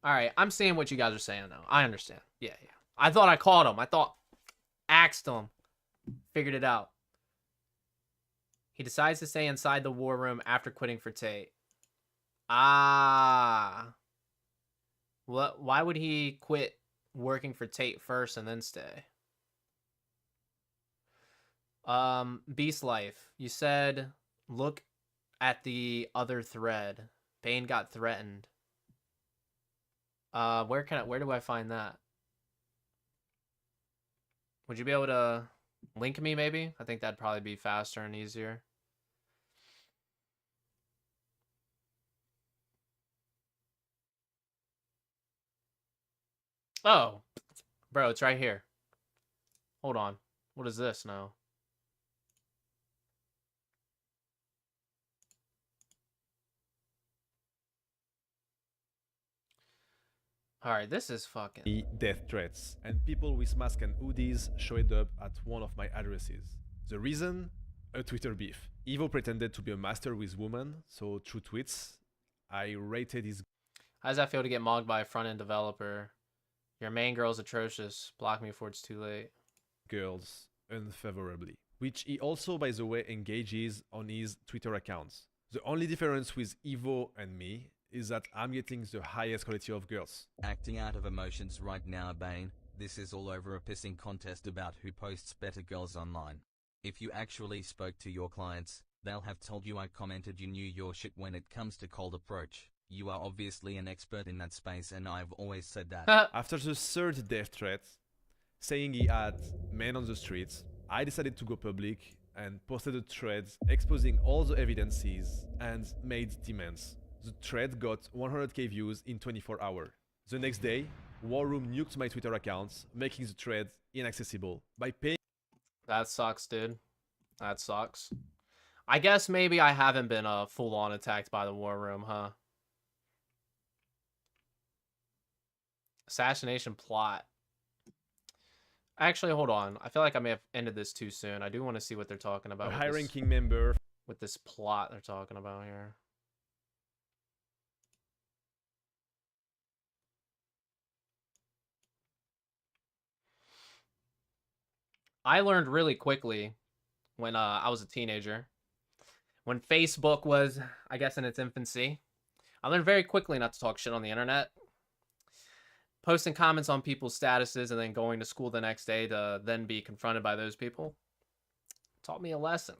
All right, I'm seeing what you guys are saying now. I understand. Yeah. I thought I caught him. I thought axed him. Figured it out. He decides to stay inside the War Room after quitting for Tate. Why would he quit working for Tate first and then stay? Beast Life. You said look at the other thread. Bane got threatened. Where do I find that? Would you be able to link me maybe? I think that'd probably be faster and easier. Oh, bro, it's right here. Hold on. What is this now? All right, this is fucking... death threats, and people with masks and hoodies showed up at one of my addresses. The reason? A Twitter beef. Evo pretended to be a master with women, so through tweets, I rated his... How does that feel to get mocked by a front-end developer? Your main girl's atrocious. Block me before it's too late. Girls unfavorably, which he also, by the way, engages on his Twitter accounts. The only difference with Evo and me is that I'm getting the highest quality of girls. Acting out of emotions right now, Bane. This is all over a pissing contest about who posts better girls online. If you actually spoke to your clients, they'll have told you I commented you knew your shit when it comes to cold approach. You are obviously an expert in that space, and I've always said that. After the third death threat, saying he had men on the streets, I decided to go public and posted a thread exposing all the evidences and made demands. The thread got 100k views in 24 hours. The next day, War Room nuked my Twitter accounts, making the thread inaccessible. By paying... That sucks, dude. That sucks. I guess maybe I haven't been full-on attacked by the War Room, huh? Assassination plot. Actually, hold on. I feel like I may have ended this too soon. I do want to see what they're talking about. A high-ranking member... with this plot they're talking about here. I learned really quickly when I was a teenager, when Facebook was, I guess, in its infancy. I learned very quickly not to talk shit on the internet. Posting comments on people's statuses and then going to school the next day to then be confronted by those people taught me a lesson.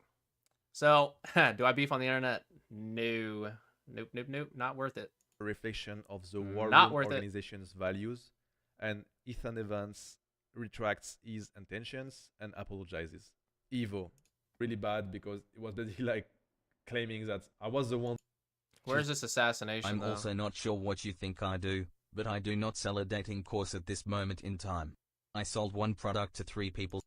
So, do I beef on the internet? No. Nope, nope, nope. Not worth it. A reflection of the War Not Room worth organization's values, and Ethan Evans retracts his intentions and apologizes. Evo, really bad because it was basically like claiming that I was the one. Where's this assassination? I'm also not sure what you think I do, but I do not sell a dating course at this moment in time. I sold one product to 3 people.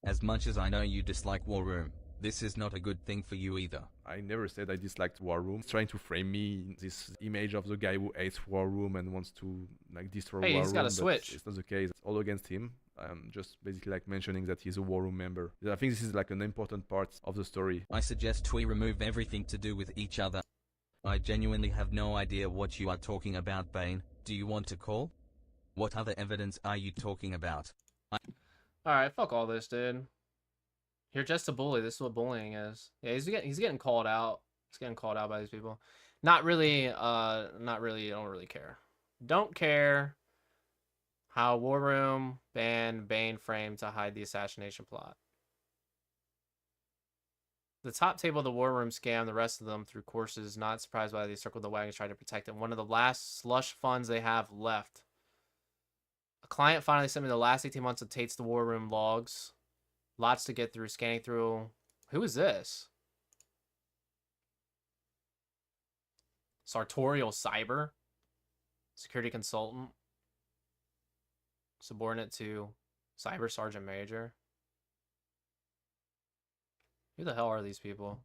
As much as I know you dislike War Room, this is not a good thing for you either. I never said I disliked War Room. He's trying to frame me in this image of the guy who hates War Room and wants to like destroy War Room. Hey, he's got a switch. It's not the case. It's all against him. I'm just basically like mentioning that he's a War Room member. I think this is like an important part of the story. I suggest we remove everything to do with each other. I genuinely have no idea what you are talking about, Bane. Do you want to call? What other evidence are you talking about? Alright, fuck all this, dude. You're just a bully. This is what bullying is. Yeah, he's getting called out. He's getting called out by these people. Not really, not really, I don't really care. Don't care how War Room banned Bane frame to hide the assassination plot. The top table of the War Room scammed the rest of them through courses. Not surprised why they circled the wagons trying to protect it. One of the last slush funds they have left. A client finally sent me the last 18 months of Tate's The War Room logs. Lots to get through. Scanning through. Who is this? Sartorial Cyber? Security consultant? Subordinate to Cyber Sergeant Major? Who the hell are these people?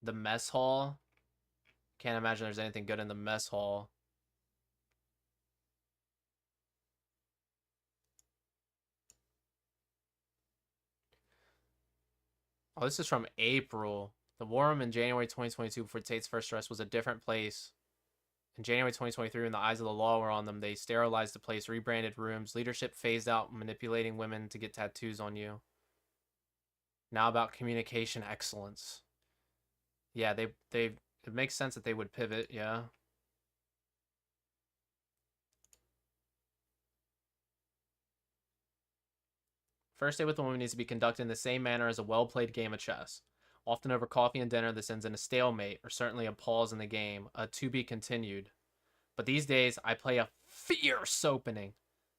The mess hall? Can't imagine there's anything good in the mess hall. Oh, this is from April. The War Room in January 2022, before Tate's first arrest, was a different place. In January 2023, when the eyes of the law were on them, they sterilized the place, rebranded rooms. Leadership phased out manipulating women to get tattoos on you. Now about communication excellence. Yeah, it makes sense that they would pivot, yeah. First day with a woman needs to be conducted in the same manner as a well-played game of chess. Often over coffee and dinner, this ends in a stalemate, or certainly a pause in the game, a to be continued. But these days, I play a fierce opening.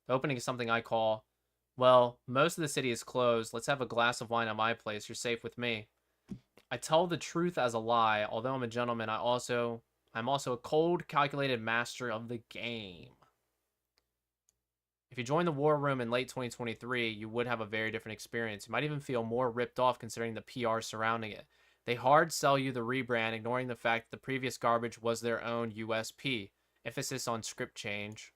The opening is something I call, well, most of the city is closed. Let's have a glass of wine at my place. You're safe with me. I tell the truth as a lie. Although I'm a gentleman, I'm also a cold, calculated master of the game. If you joined the War Room in late 2023, you would have a very different experience. You might even feel more ripped off considering the PR surrounding it. They hard sell you the rebrand, ignoring the fact that the previous garbage was their own USP. Emphasis on script change.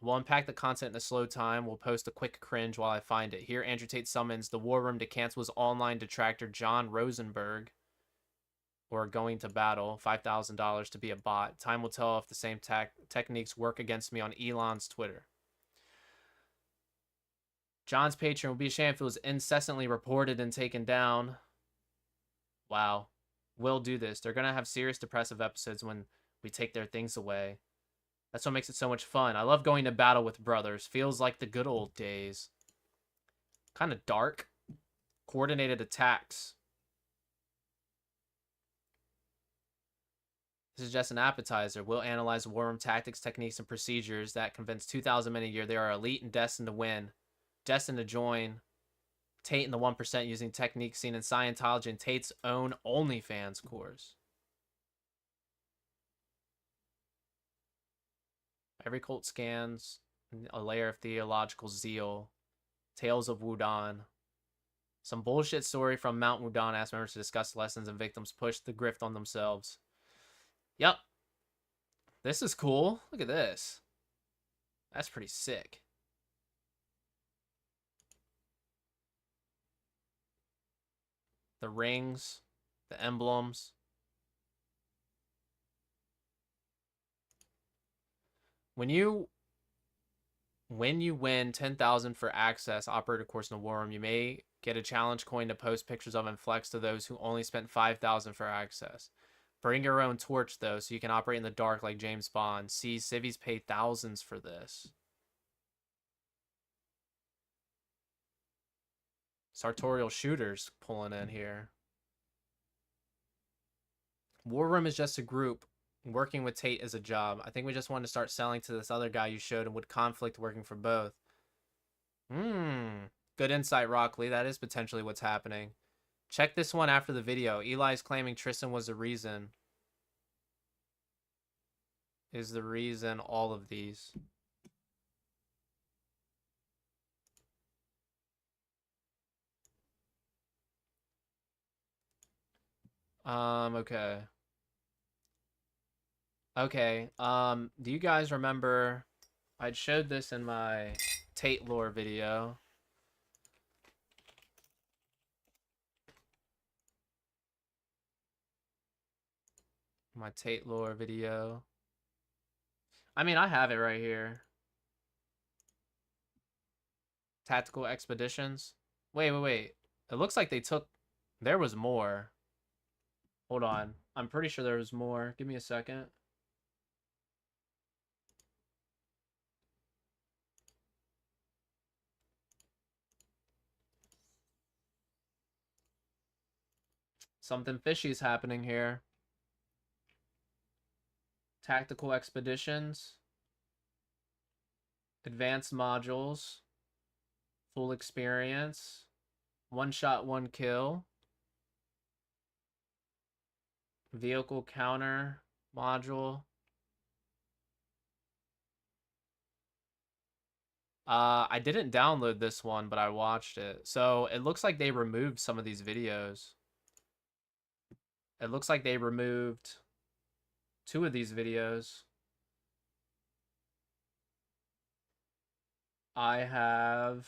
We'll unpack the content in a slow time. We'll post a quick cringe while I find it. Here, Andrew Tate summons the War Room to cancel his online detractor John Rosenberg. Or going to battle. $5,000 to be a bot. Time will tell if the same techniques work against me on Elon's Twitter. John's Patreon will be ashamed if it was incessantly reported and taken down. Wow. We'll do this. They're going to have serious depressive episodes when we take their things away. That's what makes it so much fun. I love going to battle with brothers. Feels like the good old days. Kind of dark. Coordinated attacks. This is just an appetizer. We'll analyze war room tactics, techniques, and procedures that convince 2,000 men a year they are elite and destined to win. Destined to join Tate and the 1% using techniques seen in Scientology and Tate's own OnlyFans course. Every cult scans a layer of theological zeal. Tales of Wudon. Some bullshit story from Mount Wudon asks members to discuss lessons and victims push the grift on themselves. Yep. This is cool. Look at this. That's pretty sick. The rings, the emblems. When you win 10,000 for access, operator course in the War Room, you may get a challenge coin to post pictures of and flex to those who only spent 5,000 for access. Bring your own torch, though, so you can operate in the dark like James Bond. See, civvies pay thousands for this. Sartorial shooters pulling in here. War Room is just a group. Working with Tate is a job. I think we just wanted to start selling to this other guy you showed and would conflict working for both. Good insight, Rockley. That is potentially what's happening. Check this one after the video. Eli's claiming Tristan was the reason. Is the reason all of these. Okay. Okay, do you guys remember, I'd showed this in my Tate lore video. My Tate lore video. I mean, I have it right here. Tactical expeditions. Wait. It looks like they took, there was more. Hold on. I'm pretty sure there was more. Give me a second. Something fishy is happening here. Tactical expeditions. Advanced modules. Full experience. One shot, one kill. Vehicle counter module. I didn't download this one, but I watched it. So it looks like they removed some of these videos. It looks like they removed 2 of these videos. I have...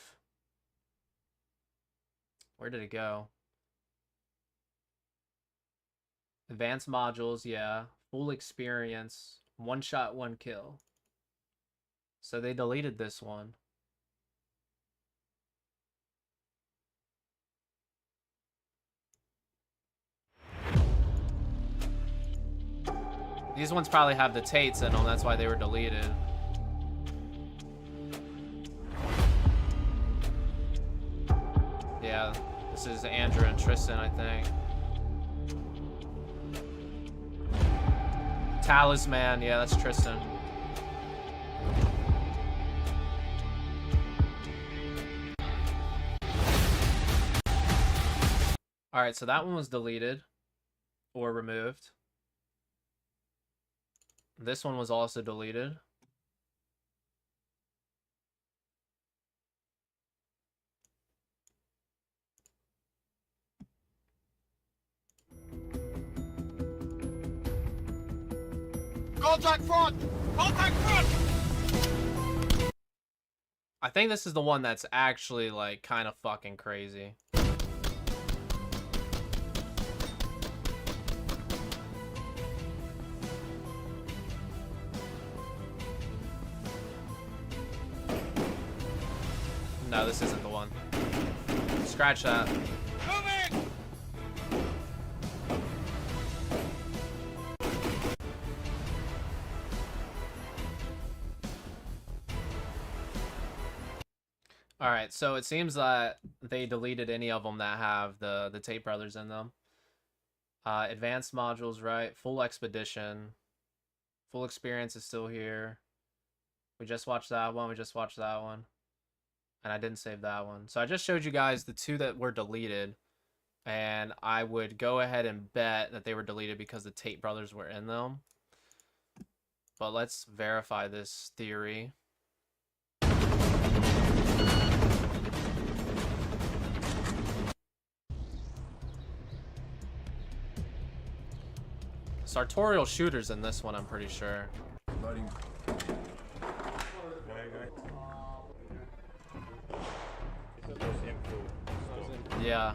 Where did it go? Advanced modules, yeah. Full experience. One shot, one kill. So they deleted this one. These ones probably have the Tates in them, that's why they were deleted. Yeah, this is Andrew and Tristan, I think. Talisman, yeah, that's Tristan. Alright, so that one was deleted or removed. This one was also deleted. Contact front! Contact front! I think this is the one that's actually, like, kind of fucking crazy. No, this isn't the one. Scratch that. Moving! All right, so it seems that they deleted any of them that have the Tate brothers in them. Advanced modules, right? Full expedition. Full experience is still here. We just watched that one. We just watched that one. And I didn't save that one. So I just showed you guys the two that were deleted. And I would go ahead and bet that they were deleted because the Tate brothers were in them. But let's verify this theory. Sartorial shooters in this one, I'm pretty sure. Loading. Yeah.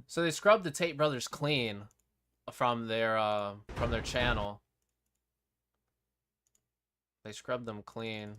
So they scrubbed the Tate brothers clean from their channel. They scrubbed them clean.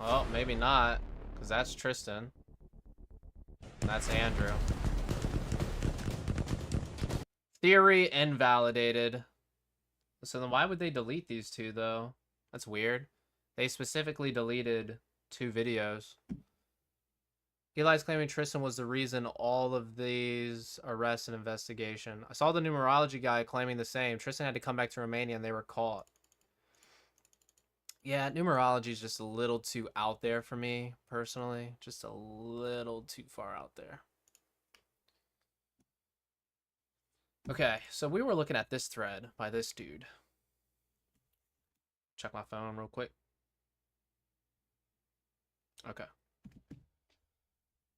Well, maybe not, because that's Tristan. And that's Andrew. Theory invalidated. So then why would they delete these two, though? That's weird. They specifically deleted 2 videos. Eli's claiming Tristan was the reason all of these arrests and investigation. I saw the numerology guy claiming the same. Tristan had to come back to Romania and they were caught. Yeah, numerology is just a little too out there for me, personally. Just a little too far out there. Okay, so we were looking at this thread by this dude. Check my phone real quick. Okay.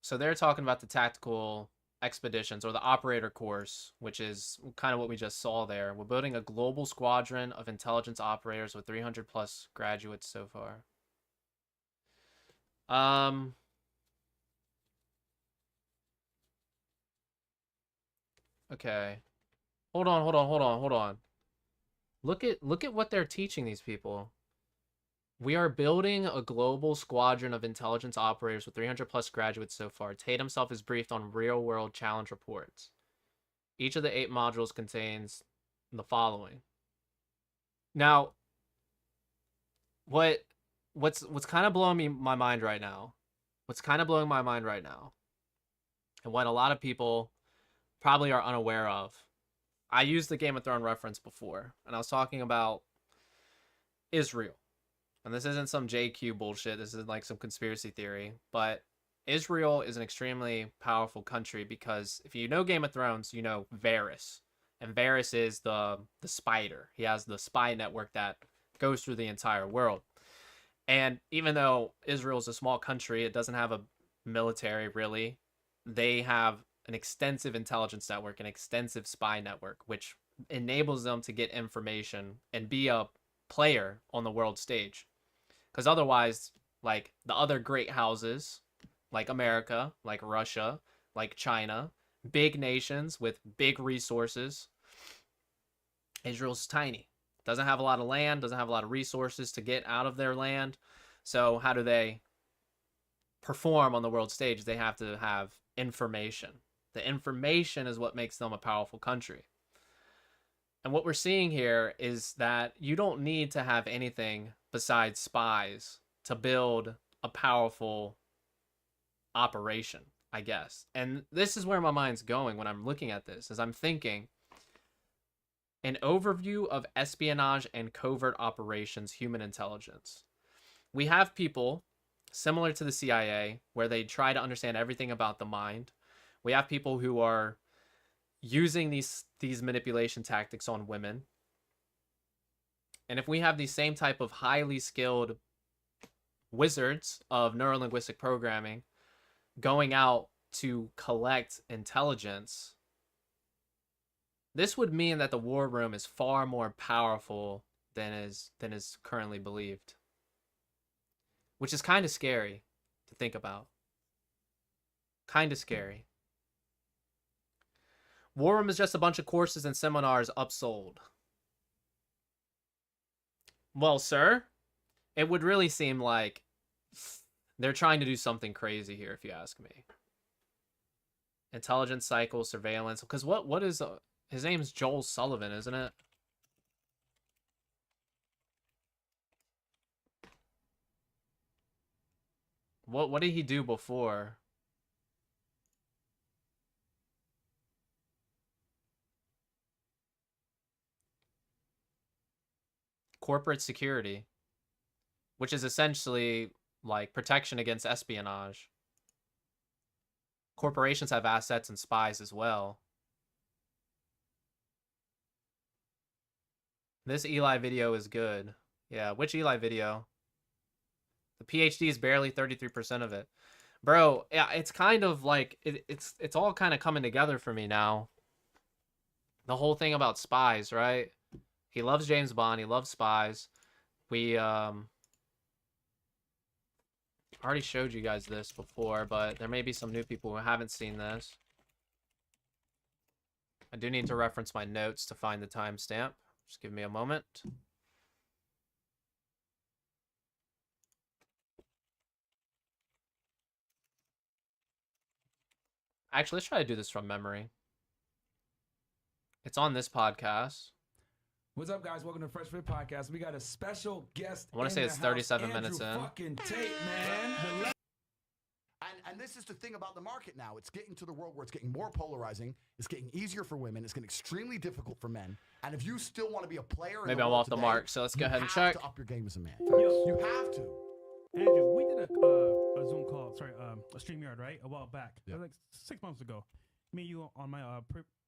So they're talking about the tactical expeditions or the operator course, which is kind of what we just saw there. We're building a global squadron of intelligence operators with 300 plus graduates so far. Okay. Hold on. Look at what they're teaching these people. We are building a global squadron of intelligence operators with 300 plus graduates so far. Tate himself is briefed on real-world challenge reports. Each of the 8 modules contains the following. Now, what's kind of blowing my mind right now, and what a lot of people probably are unaware of. I used the Game of Thrones reference before, and I was talking about Israel. And this isn't some JQ bullshit. This is like some conspiracy theory. But Israel is an extremely powerful country because if you know Game of Thrones, you know Varys. And Varys is the spider. He has the spy network that goes through the entire world. And even though Israel is a small country, it doesn't have a military, really. They have an extensive intelligence network, an extensive spy network, which enables them to get information and be a player on the world stage. Because otherwise, like the other great houses, like America, like Russia, like China, big nations with big resources, Israel's tiny. Doesn't have a lot of land, doesn't have a lot of resources to get out of their land. So how do they perform on the world stage? They have to have information. The information is what makes them a powerful country. And what we're seeing here is that you don't need to have anything besides spies to build a powerful operation, I guess. And this is where my mind's going when I'm looking at this, is I'm thinking an overview of espionage and covert operations human intelligence. We have people similar to the CIA where they try to understand everything about the mind. We have people who are using these manipulation tactics on women. And if we have these same type of highly skilled wizards of neurolinguistic programming going out to collect intelligence, this would mean that the war room is far more powerful than is currently believed, which is kind of scary to think about. Kind of scary. War room is just a bunch of courses and seminars upsold. Well, sir, it would really seem like they're trying to do something crazy here, if you ask me. Intelligence cycle, surveillance. Because what is... his name's Joel Sullivan, isn't it? What did he do before? Corporate security, which is essentially like protection against espionage. Corporations have assets and spies as well. This Eli video is good. Yeah, which Eli video? The PhD is barely 33% of it. Bro, yeah, it's kind of like it's all kind of coming together for me now. The whole thing about spies, right? He loves James Bond. He loves spies. We already showed you guys this before, but there may be some new people who haven't seen this. I do need to reference my notes to find the timestamp. Just give me a moment. Actually, let's try to do this from memory. It's on this podcast. What's up, guys? Welcome to Fresh Fit Podcast. We got a special guest. I want to say it's 37 minutes in. Fucking Tate, man. And this is the thing about the market now. It's getting to the world where it's getting more polarizing. It's getting easier for women. It's getting extremely difficult for men. And if you still want to be a player, maybe I'm off the mark. So let's go ahead and check. You have to up your game as a man. Yo. You have to. Andrew, we did a Zoom call. Sorry, a StreamYard, right? A while back. Yeah. It was like 6 months ago. Me and you on my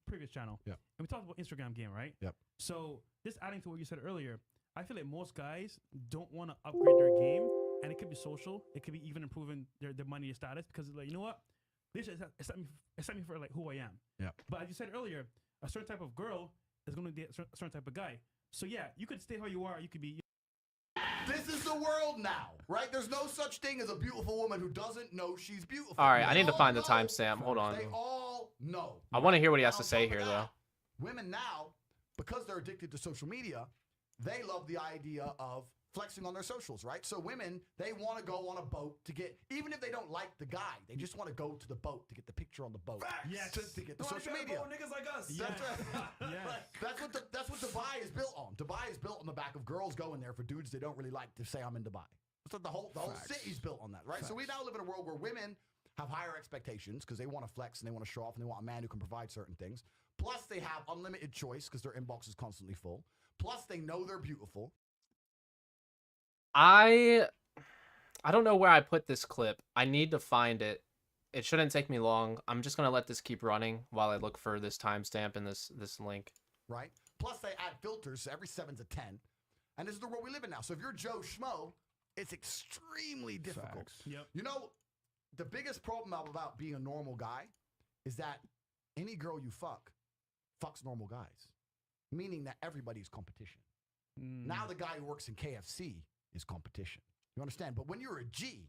previous channel. Yeah. And we talked about Instagram game, right? Yep. So this adding to what you said earlier, I feel like most guys don't want to upgrade their game, and it could be social. It could be even improving their money status because, like, you know what? This is set me for like who I am. Yeah. But as you said earlier, a certain type of girl is going to date a certain type of guy. So yeah, you could stay how you are. You could be. This is the world now, right? There's no such thing as a beautiful woman who doesn't know she's beautiful. All right, I need to find the timestamp. Hold on. They all know. I want to hear what he has to say here, though. Women now, because they're addicted to social media, they love the idea of flexing on their socials, right? So women, they want to go on a boat to get, even if they don't like the guy, they just want to go to the boat to get the picture on the boat. Yes. To get the social media. Niggas like us. That's what Dubai is built on. Dubai is built on the back of girls going there for dudes they don't really like to say I'm in Dubai. So the whole city's built on that, right? Facts. So we now live in a world where women have higher expectations because they want to flex and they want to show off and they want a man who can provide certain things. Plus they have unlimited choice because their inbox is constantly full. Plus they know they're beautiful. I don't know where I put this clip. I need to find it. It shouldn't take me long. I'm just gonna let this keep running while I look for this timestamp and this link. Right? Plus they add filters every 7 to 10. And this is the world we live in now. So if you're Joe Schmo, it's extremely difficult. Facts. Yep. You know, the biggest problem about being a normal guy is that any girl you fucks normal guys. Meaning that everybody's competition. Now the guy who works in KFC is competition. You understand? But when you're a G,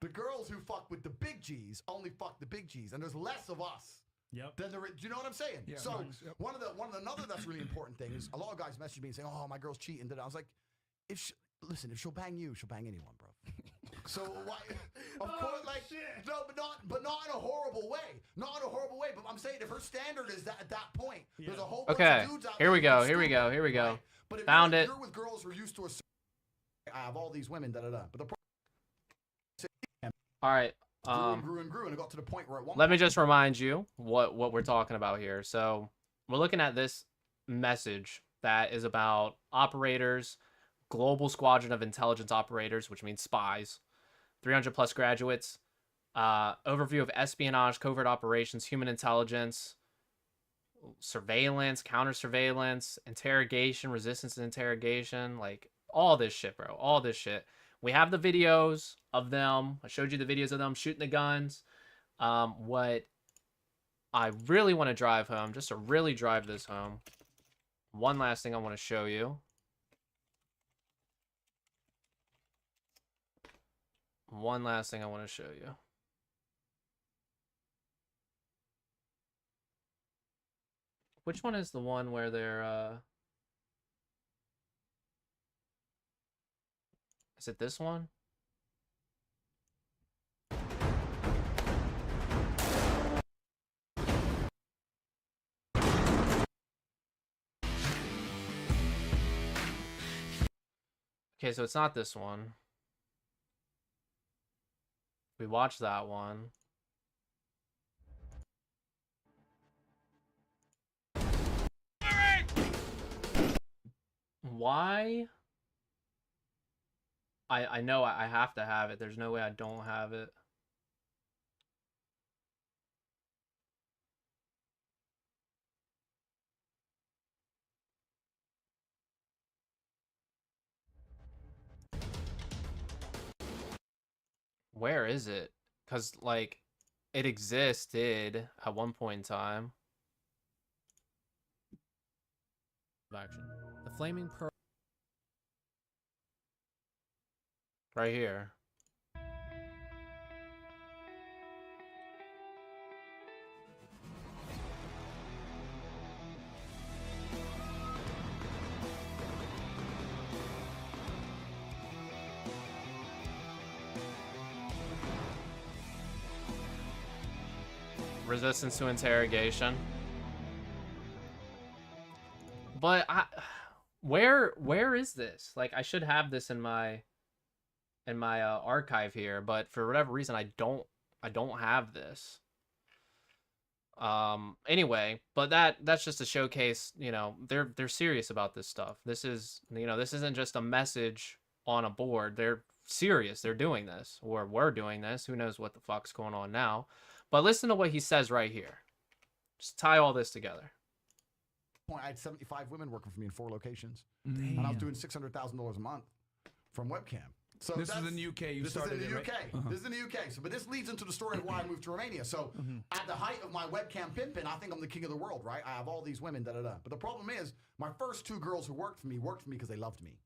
the girls who fuck with the big G's only fuck the big G's, and there's less of us. Yep. Than there. Do you know what I'm saying? Yeah, so nice. Yep. one of the another that's really important thing is a lot of guys message me and saying, "Oh, my girl's cheating." I was like, if she'll bang you, she'll bang anyone, bro. So why? Of course, like no, but not in a horrible way. Not in a horrible way. But I'm saying if her standard is that at that point, there's a whole bunch of dudes out here we there go. who are Here we go. stupid, Here we go. right? But if Found you're, it. if you're with girls who are used to a, I have all these women, da da da. But the All right. grew and it got to the point where it won't. Let me just remind you what we're talking about here. So we're looking at this message that is about operators, global squadron of intelligence operators, which means spies, 300 plus graduates, overview of espionage, covert operations, human intelligence, surveillance, counter surveillance, interrogation, resistance to interrogation, like all this shit, bro. All this shit. We have the videos of them. I showed you the videos of them shooting the guns. What I really want to drive home, just to really drive this home, one last thing I want to show you. One last thing I want to show you. Which one is the one where they're, is it this one? Okay, so it's not this one. We watched that one. Why? I know I have to have it. There's no way I don't have it. Where is it? Because, like, it existed at one point in time. Action. The flaming pearl. Right here. Resistance to interrogation. But where is this? Like, I should have this in my archive here, but for whatever reason I don't have this. Anyway, but that's just to showcase, you know, they're serious about this stuff. This is, you know, this isn't just a message on a board. They're serious. They're doing this, or we're doing this. Who knows what the fuck's going on now? But listen to what he says right here. Just tie all this together. I had 75 women working for me in 4 locations, and I was doing $600,000 a month from webcam. So this is in the UK. You started in the UK. Right? This is in the UK. So, but this leads into the story of why I moved to Romania. So, at the height of my webcam pimping, I think I'm the king of the world, right? I have all these women, da da da. But the problem is, my first 2 girls who worked for me because they loved me.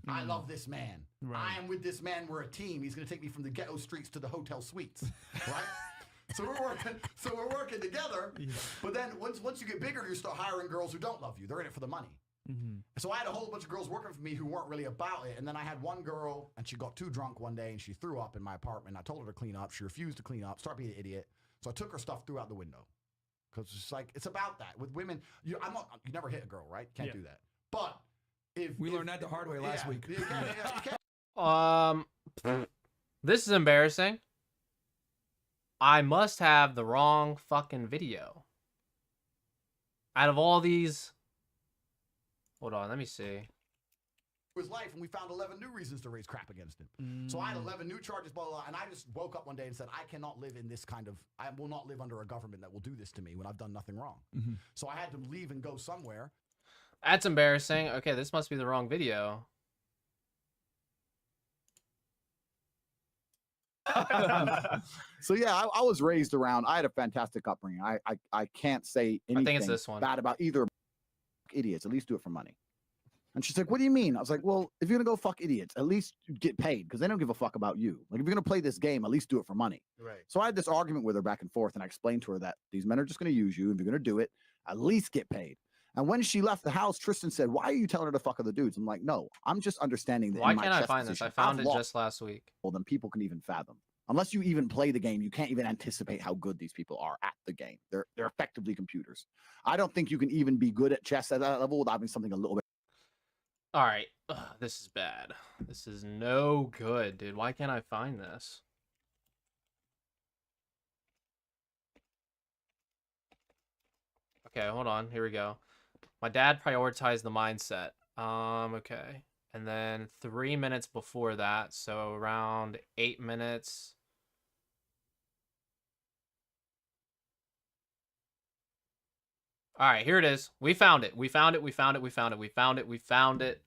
I love this man. Right. I am with this man. We're a team. He's going to take me from the ghetto streets to the hotel suites, right? So we're working together. Yeah. But then once you get bigger, you start hiring girls who don't love you. They're in it for the money. So I had a whole bunch of girls working for me who weren't really about it. And then I had one girl, and she got too drunk one day, and she threw up in my apartment. I told her to clean up. She refused to clean up. Start being an idiot. So I took her stuff, threw out the window. Because it's like, it's about that. With women, you never hit a girl, right? Can't do that. But if we learned that the hard way last week. You can't. This is embarrassing. I must have the wrong fucking video. Out of all these... Hold on, let me see. His life, and we found 11 new reasons to raise crap against him. So I had 11 new charges, blah, blah, blah, and I just woke up one day and said, I cannot live in this kind of... I will not live under a government that will do this to me when I've done nothing wrong. So I had to leave and go somewhere. That's embarrassing. Okay, this must be the wrong video. So yeah, I was raised around. I had a fantastic upbringing. I can't say anything I think it's this one. bad about either. Idiots, at least do it for money. And she's like, "What do you mean?" I was like, "Well, if you're gonna go fuck idiots, at least get paid, because they don't give a fuck about you. Like, if you're gonna play this game, at least do it for money." Right. So I had this argument with her back and forth, and I explained to her that these men are just gonna use you, and if you're gonna do it, at least get paid. And when she left the house, Tristan said, "Why are you telling her to fuck other dudes?" I'm like, "No, I'm just understanding that Why in my can't I chess find this? I position, found I've it lost just last week. more than people can even fathom. Unless you even play the game, you can't even anticipate how good these people are at the game. They're effectively computers. I don't think you can even be good at chess at that level without having something a little bit. All right, this is bad. This is no good, dude. Why can't I find this? Okay, hold on. Here we go. My dad prioritized the mindset. Okay. And then 3 minutes before that, so around 8 minutes. All right, here it is. We found it. We found it. We found it. We found it. We found it. We found it.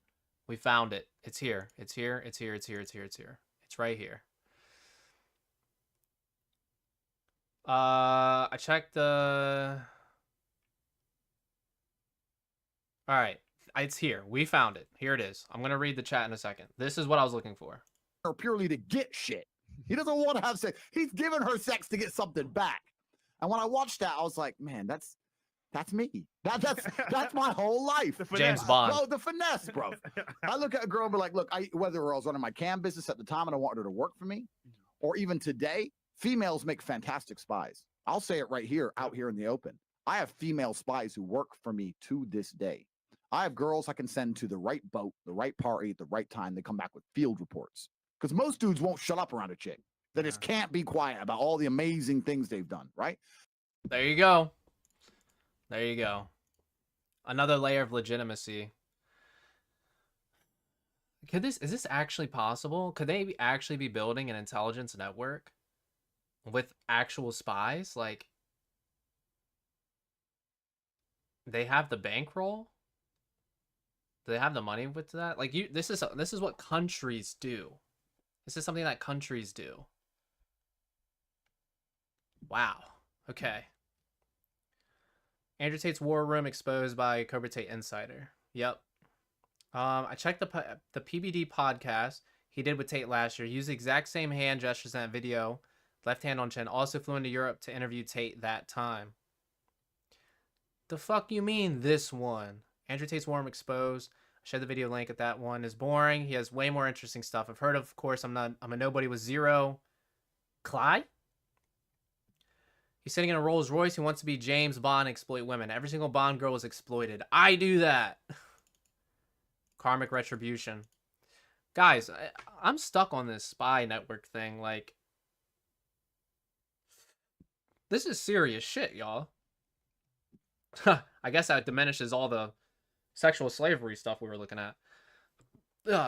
We found it. It's here. It's here. It's here. It's here. It's here. It's here. It's right here. I checked the... All right, it's here. We found it. Here it is. I'm gonna read the chat in a second. This is what I was looking for. Or purely to get shit. He doesn't want to have sex. He's giving her sex to get something back. And when I watched that, I was like, man, that's me. That's my whole life. James Bond. Bro, the finesse, bro. I look at a girl and be like, look, whether I was running my cam business at the time and I wanted her to work for me, or even today, females make fantastic spies. I'll say it right here, out here in the open. I have female spies who work for me to this day. I have girls I can send to the right boat, the right party, at the right time. They come back with field reports. Because most dudes won't shut up around a chick. They just can't be quiet about all the amazing things they've done, right? There you go. There you go. Another layer of legitimacy. Is this actually possible? Could they actually be building an intelligence network with actual spies? Like, they have the bankroll? Do they have the money with that? Like, this is what countries do. This is something that countries do. Wow. Okay. Andrew Tate's War Room exposed by Cobra Tate Insider. Yep. I checked the PBD podcast he did with Tate last year. He used the exact same hand gestures in that video. Left hand on chin. Also flew into Europe to interview Tate that time. The fuck you mean this one? Andrew Tate's War Room exposed. I shared the video link at that one. Is boring. He has way more interesting stuff. I've heard of course, I'm a nobody with zero. Clyde? He's sitting in a Rolls Royce. He wants to be James Bond, exploit women. Every single Bond girl is exploited. I do that. Karmic retribution. Guys, I'm stuck on this spy network thing. Like, this is serious shit, y'all. I guess that diminishes all the sexual slavery stuff we were looking at.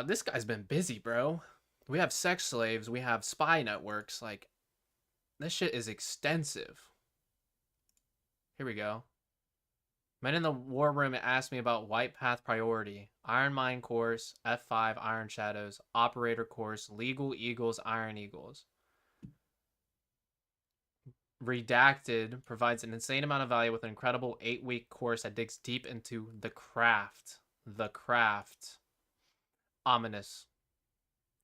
This guy's been busy, bro. We have sex slaves. We have spy networks. Like, this shit is extensive. Here we go. Men in the War Room asked me about White Path Priority, Iron Mine Course, F5, Iron Shadows, Operator Course, Legal Eagles, Iron Eagles. Redacted provides an insane amount of value with an incredible 8-week course that digs deep into the craft. The craft. Ominous.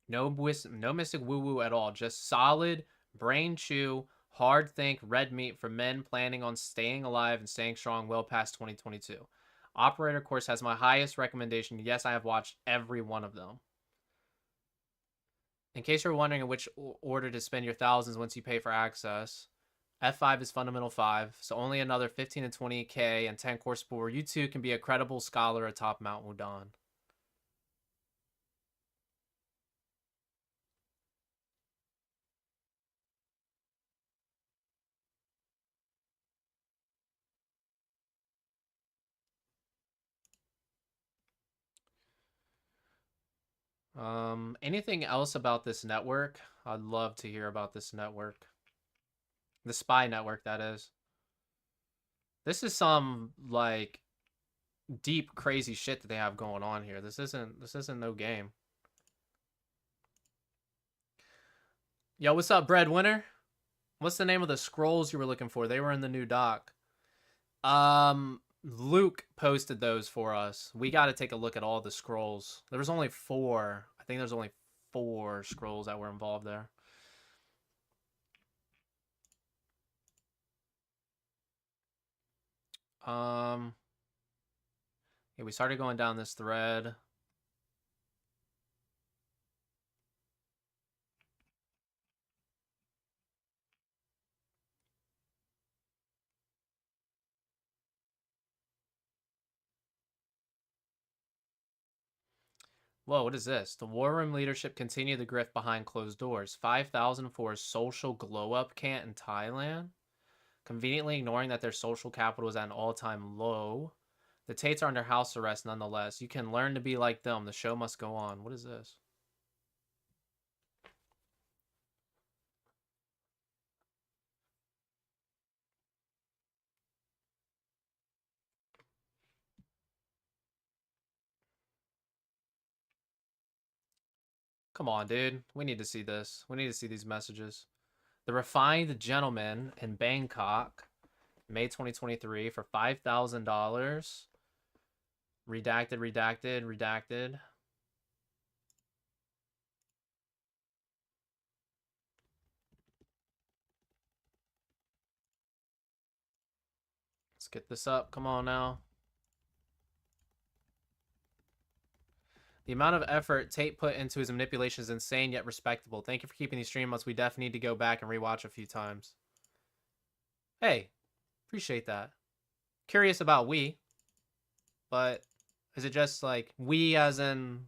No mystic woo-woo at all. Just solid, brain chew, hard think, red meat for men planning on staying alive and staying strong well past 2022. Operator course has my highest recommendation. Yes, I have watched every one of them. In case you're wondering in which order to spend your thousands once you pay for access, F5 is Fundamental 5, so only another 15 to 20k and 10 course pool where you too can be a credible scholar atop Mount Wudan. Anything else about this network? I'd love to hear about this network. The spy network, that is. This is some, like, deep, crazy shit that they have going on here. This isn't no game. Yo, what's up, Breadwinner? What's the name of the scrolls you were looking for? They were in the new doc. Luke posted those for us. We got to take a look at all the scrolls. There was only 4. I think there's only 4 scrolls that were involved there. Okay, we started going down this thread. Whoa, what is this? The war room leadership continue the grift behind closed doors. 5,000 for a social glow-up camp in Thailand. Conveniently ignoring that their social capital is at an all-time low. The Tates are under house arrest nonetheless. You can learn to be like them. The show must go on. What is this? Come on, dude. We need to see this. We need to see these messages. The Refined Gentleman in Bangkok, May 2023, for $5,000. Redacted, redacted, redacted. Let's get this up. Come on now. The amount of effort Tate put into his manipulation is insane yet respectable. Thank you for keeping these stream ups. We definitely need to go back and rewatch a few times. Hey, appreciate that. Curious about we, but is it just like we as in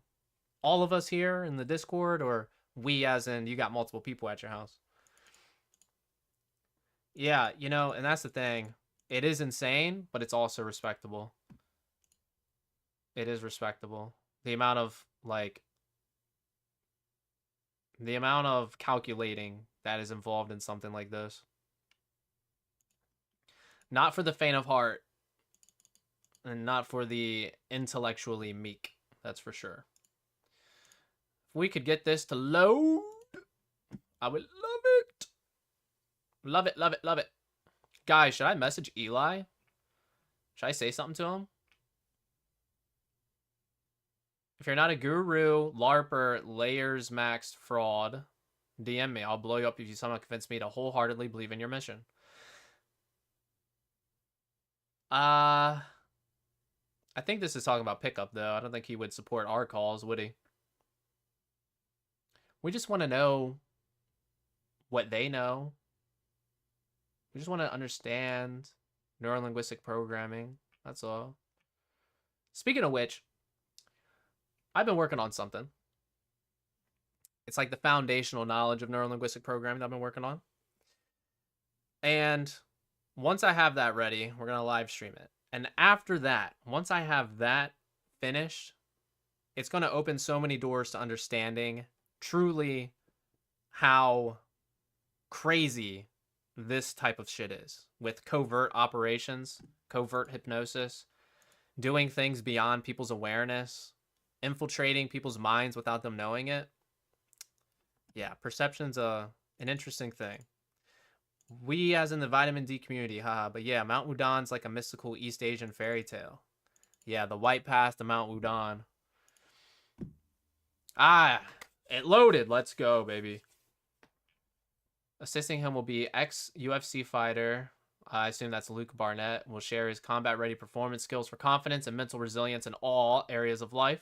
all of us here in the Discord, or we as in you got multiple people at your house? Yeah, you know, and that's the thing. It is insane, but it's also respectable. It is respectable. The amount of, like, the amount of calculating that is involved in something like this. Not for the faint of heart. And not for the intellectually meek. That's for sure. If we could get this to load, I would love it. Love it, love it, love it. Guys, should I message Eli? Should I say something to him? If you're not a guru, LARPer, layers maxed fraud, DM me. I'll blow you up if you somehow convince me to wholeheartedly believe in your mission. I think this is talking about pickup, though. I don't think he would support our calls, would he? We just want to know what they know. We just want to understand neurolinguistic programming. That's all. Speaking of which, I've been working on something. It's like the foundational knowledge of neurolinguistic programming that I've been working on. And once I have that ready, we're going to live stream it. And after that, once I have that finished, it's going to open so many doors to understanding truly how crazy this type of shit is. With covert operations, covert hypnosis, doing things beyond people's awareness, infiltrating people's minds without them knowing it. Yeah, perception's an interesting thing. We as in the vitamin D community, haha. But yeah, Mount Wudon's like a mystical East Asian fairy tale. Yeah, the white path to Mount Wudon. Ah, it loaded. Let's go, baby. Assisting him will be ex-UFC fighter. I assume that's Luke Barnett. Will share his combat-ready performance skills for confidence and mental resilience in all areas of life,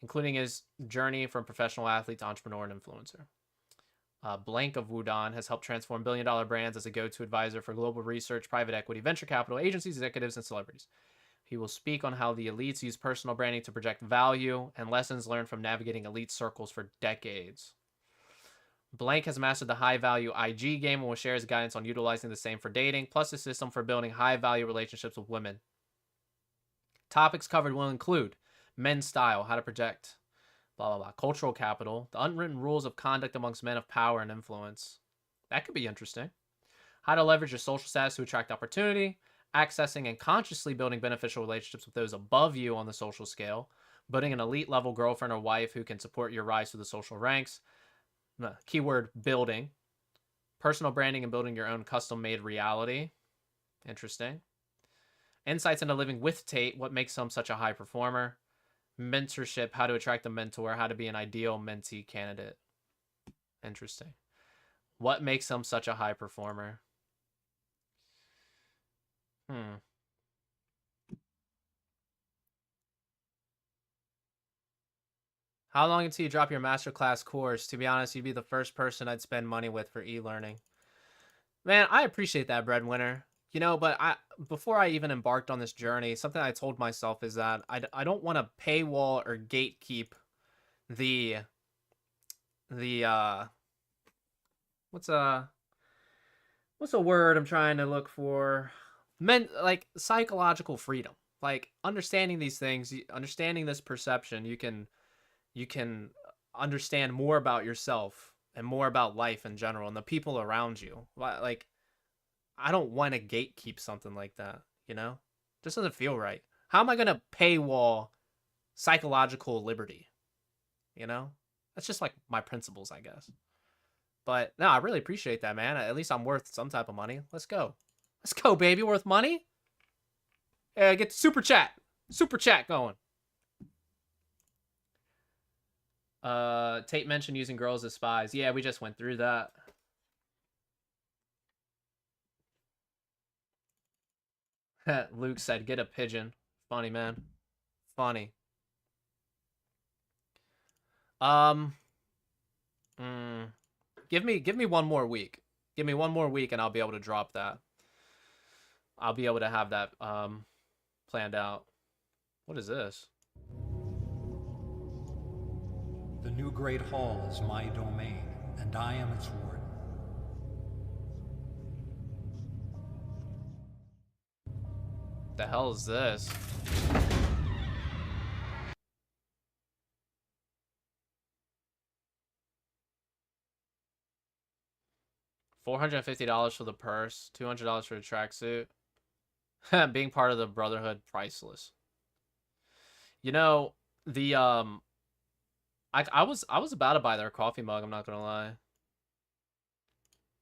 including his journey from professional athlete to entrepreneur and influencer. Blank of Wudon has helped transform billion-dollar brands as a go-to advisor for global research, private equity, venture capital, agencies, executives, and celebrities. He will speak on how the elites use personal branding to project value and lessons learned from navigating elite circles for decades. Blank has mastered the high-value IG game and will share his guidance on utilizing the same for dating, plus a system for building high-value relationships with women. Topics covered will include men's style, how to project, blah, blah, blah, cultural capital, the unwritten rules of conduct amongst men of power and influence. That could be interesting. How to leverage your social status to attract opportunity, accessing and consciously building beneficial relationships with those above you on the social scale, building an elite-level girlfriend or wife who can support your rise through the social ranks. Keyword building. Personal branding and building your own custom-made reality. Interesting. Insights into living with Tate, what makes him such a high performer. Mentorship, how to attract a mentor, how to be an ideal mentee candidate. Interesting. What makes him such a high performer? How long until you drop your masterclass course? To be honest, you'd be the first person I'd spend money with for e-learning. Man, I appreciate that, breadwinner. You know, but before I even embarked on this journey, something I told myself is that I don't want to paywall or gatekeep the what's a word I'm trying to look for? Like psychological freedom. Like understanding these things, understanding this perception, you can understand more about yourself and more about life in general and the people around you. Like I don't want to gatekeep something like that, you know? This doesn't feel right. How am I going to paywall psychological liberty? You know? That's just like my principles, I guess. But no, I really appreciate that, man. At least I'm worth some type of money. Let's go. Let's go, baby. Worth money? Yeah, get the super chat. Super chat going. Tate mentioned using girls as spies. Yeah, we just went through that. Luke said, get a pigeon. Funny, man. Funny. Give me one more week. Give me one more week and I'll be able to drop that. I'll be able to have that planned out. What is this? The new Great Hall is my domain, and I am its warden. The hell is this? $450 for the purse, $200 for the tracksuit. Being part of the Brotherhood, priceless. You know, the I was about to buy their coffee mug, I'm not gonna lie.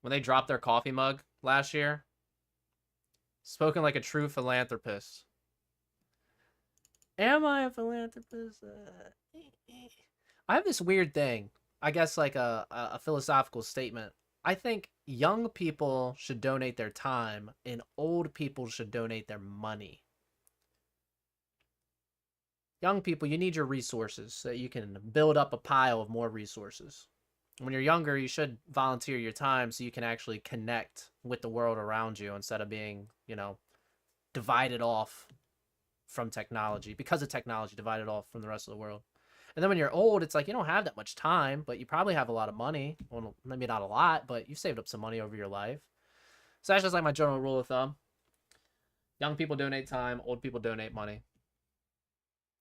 When they dropped their coffee mug last year. Spoken like a true philanthropist. Am I a philanthropist? I have this weird thing. I guess like a philosophical statement. I think young people should donate their time and old people should donate their money. Young people, you need your resources so you can build up a pile of more resources. When you're younger, you should volunteer your time so you can actually connect with the world around you instead of being, you know, divided off from technology. Because of technology, divided off from the rest of the world. And then when you're old, it's like you don't have that much time, but you probably have a lot of money. Well, maybe not a lot, but you've saved up some money over your life. So that's just like my general rule of thumb. Young people donate time, old people donate money.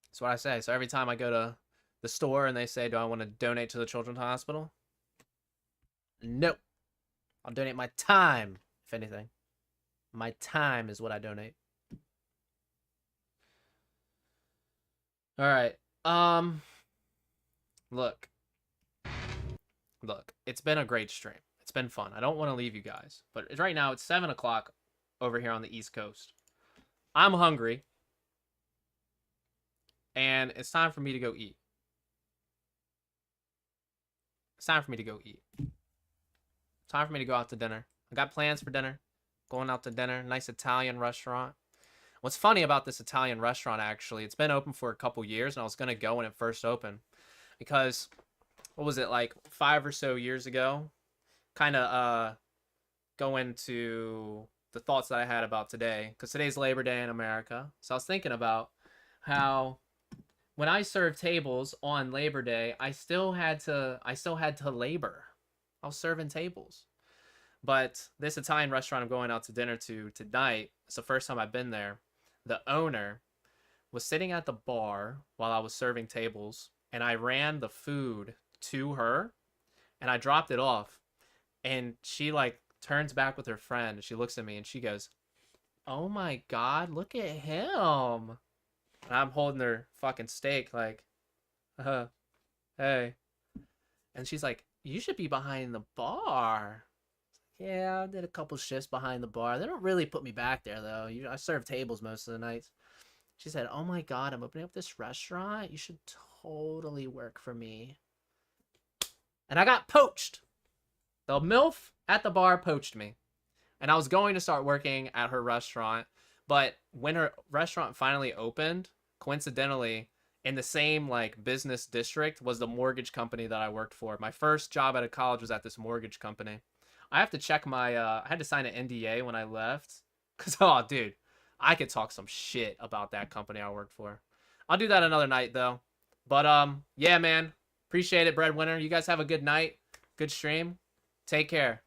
That's what I say. So every time I go to the store and they say, do I want to donate to the children's hospital? Nope. I'll donate my time, if anything. My time is what I donate. All right. Look, it's been a great stream. It's been fun. I don't want to leave you guys, but right now it's 7 o'clock over here on the East Coast. I'm hungry, and it's time for me to go eat. It's time for me to go eat. It's time for me to go out to dinner. I got plans for dinner. Going out to dinner. Nice Italian restaurant. What's funny about this Italian restaurant, actually, it's been open for a couple years, and I was going to go when it first opened. Because, what was it, like 5 or so years ago? Kind of go into the thoughts that I had about today. Because today's Labor Day in America. So I was thinking about how when I served tables on Labor Day, I still had to labor. I was serving tables. But this Italian restaurant I'm going out to dinner to tonight, it's the first time I've been there. The owner was sitting at the bar while I was serving tables, and I ran the food to her, and I dropped it off. And she, like, turns back with her friend, and she looks at me, and she goes, oh my God, look at him. And I'm holding her fucking steak, like, hey. And she's like, you should be behind the bar. Yeah, I did a couple shifts behind the bar. They don't really put me back there, though. I serve tables most of the nights. She said, oh my God, I'm opening up this restaurant. You should totally work for me. And I got poached. The MILF at the bar poached me. And I was going to start working at her restaurant. But when her restaurant finally opened, coincidentally, in the same like business district was the mortgage company that I worked for. My first job out of college was at this mortgage company. I have to check my I had to sign an NDA when I left cuz oh dude, I could talk some shit about that company I worked for. I'll do that another night though. But yeah, man. Appreciate it, Breadwinner. You guys have a good night. Good stream. Take care.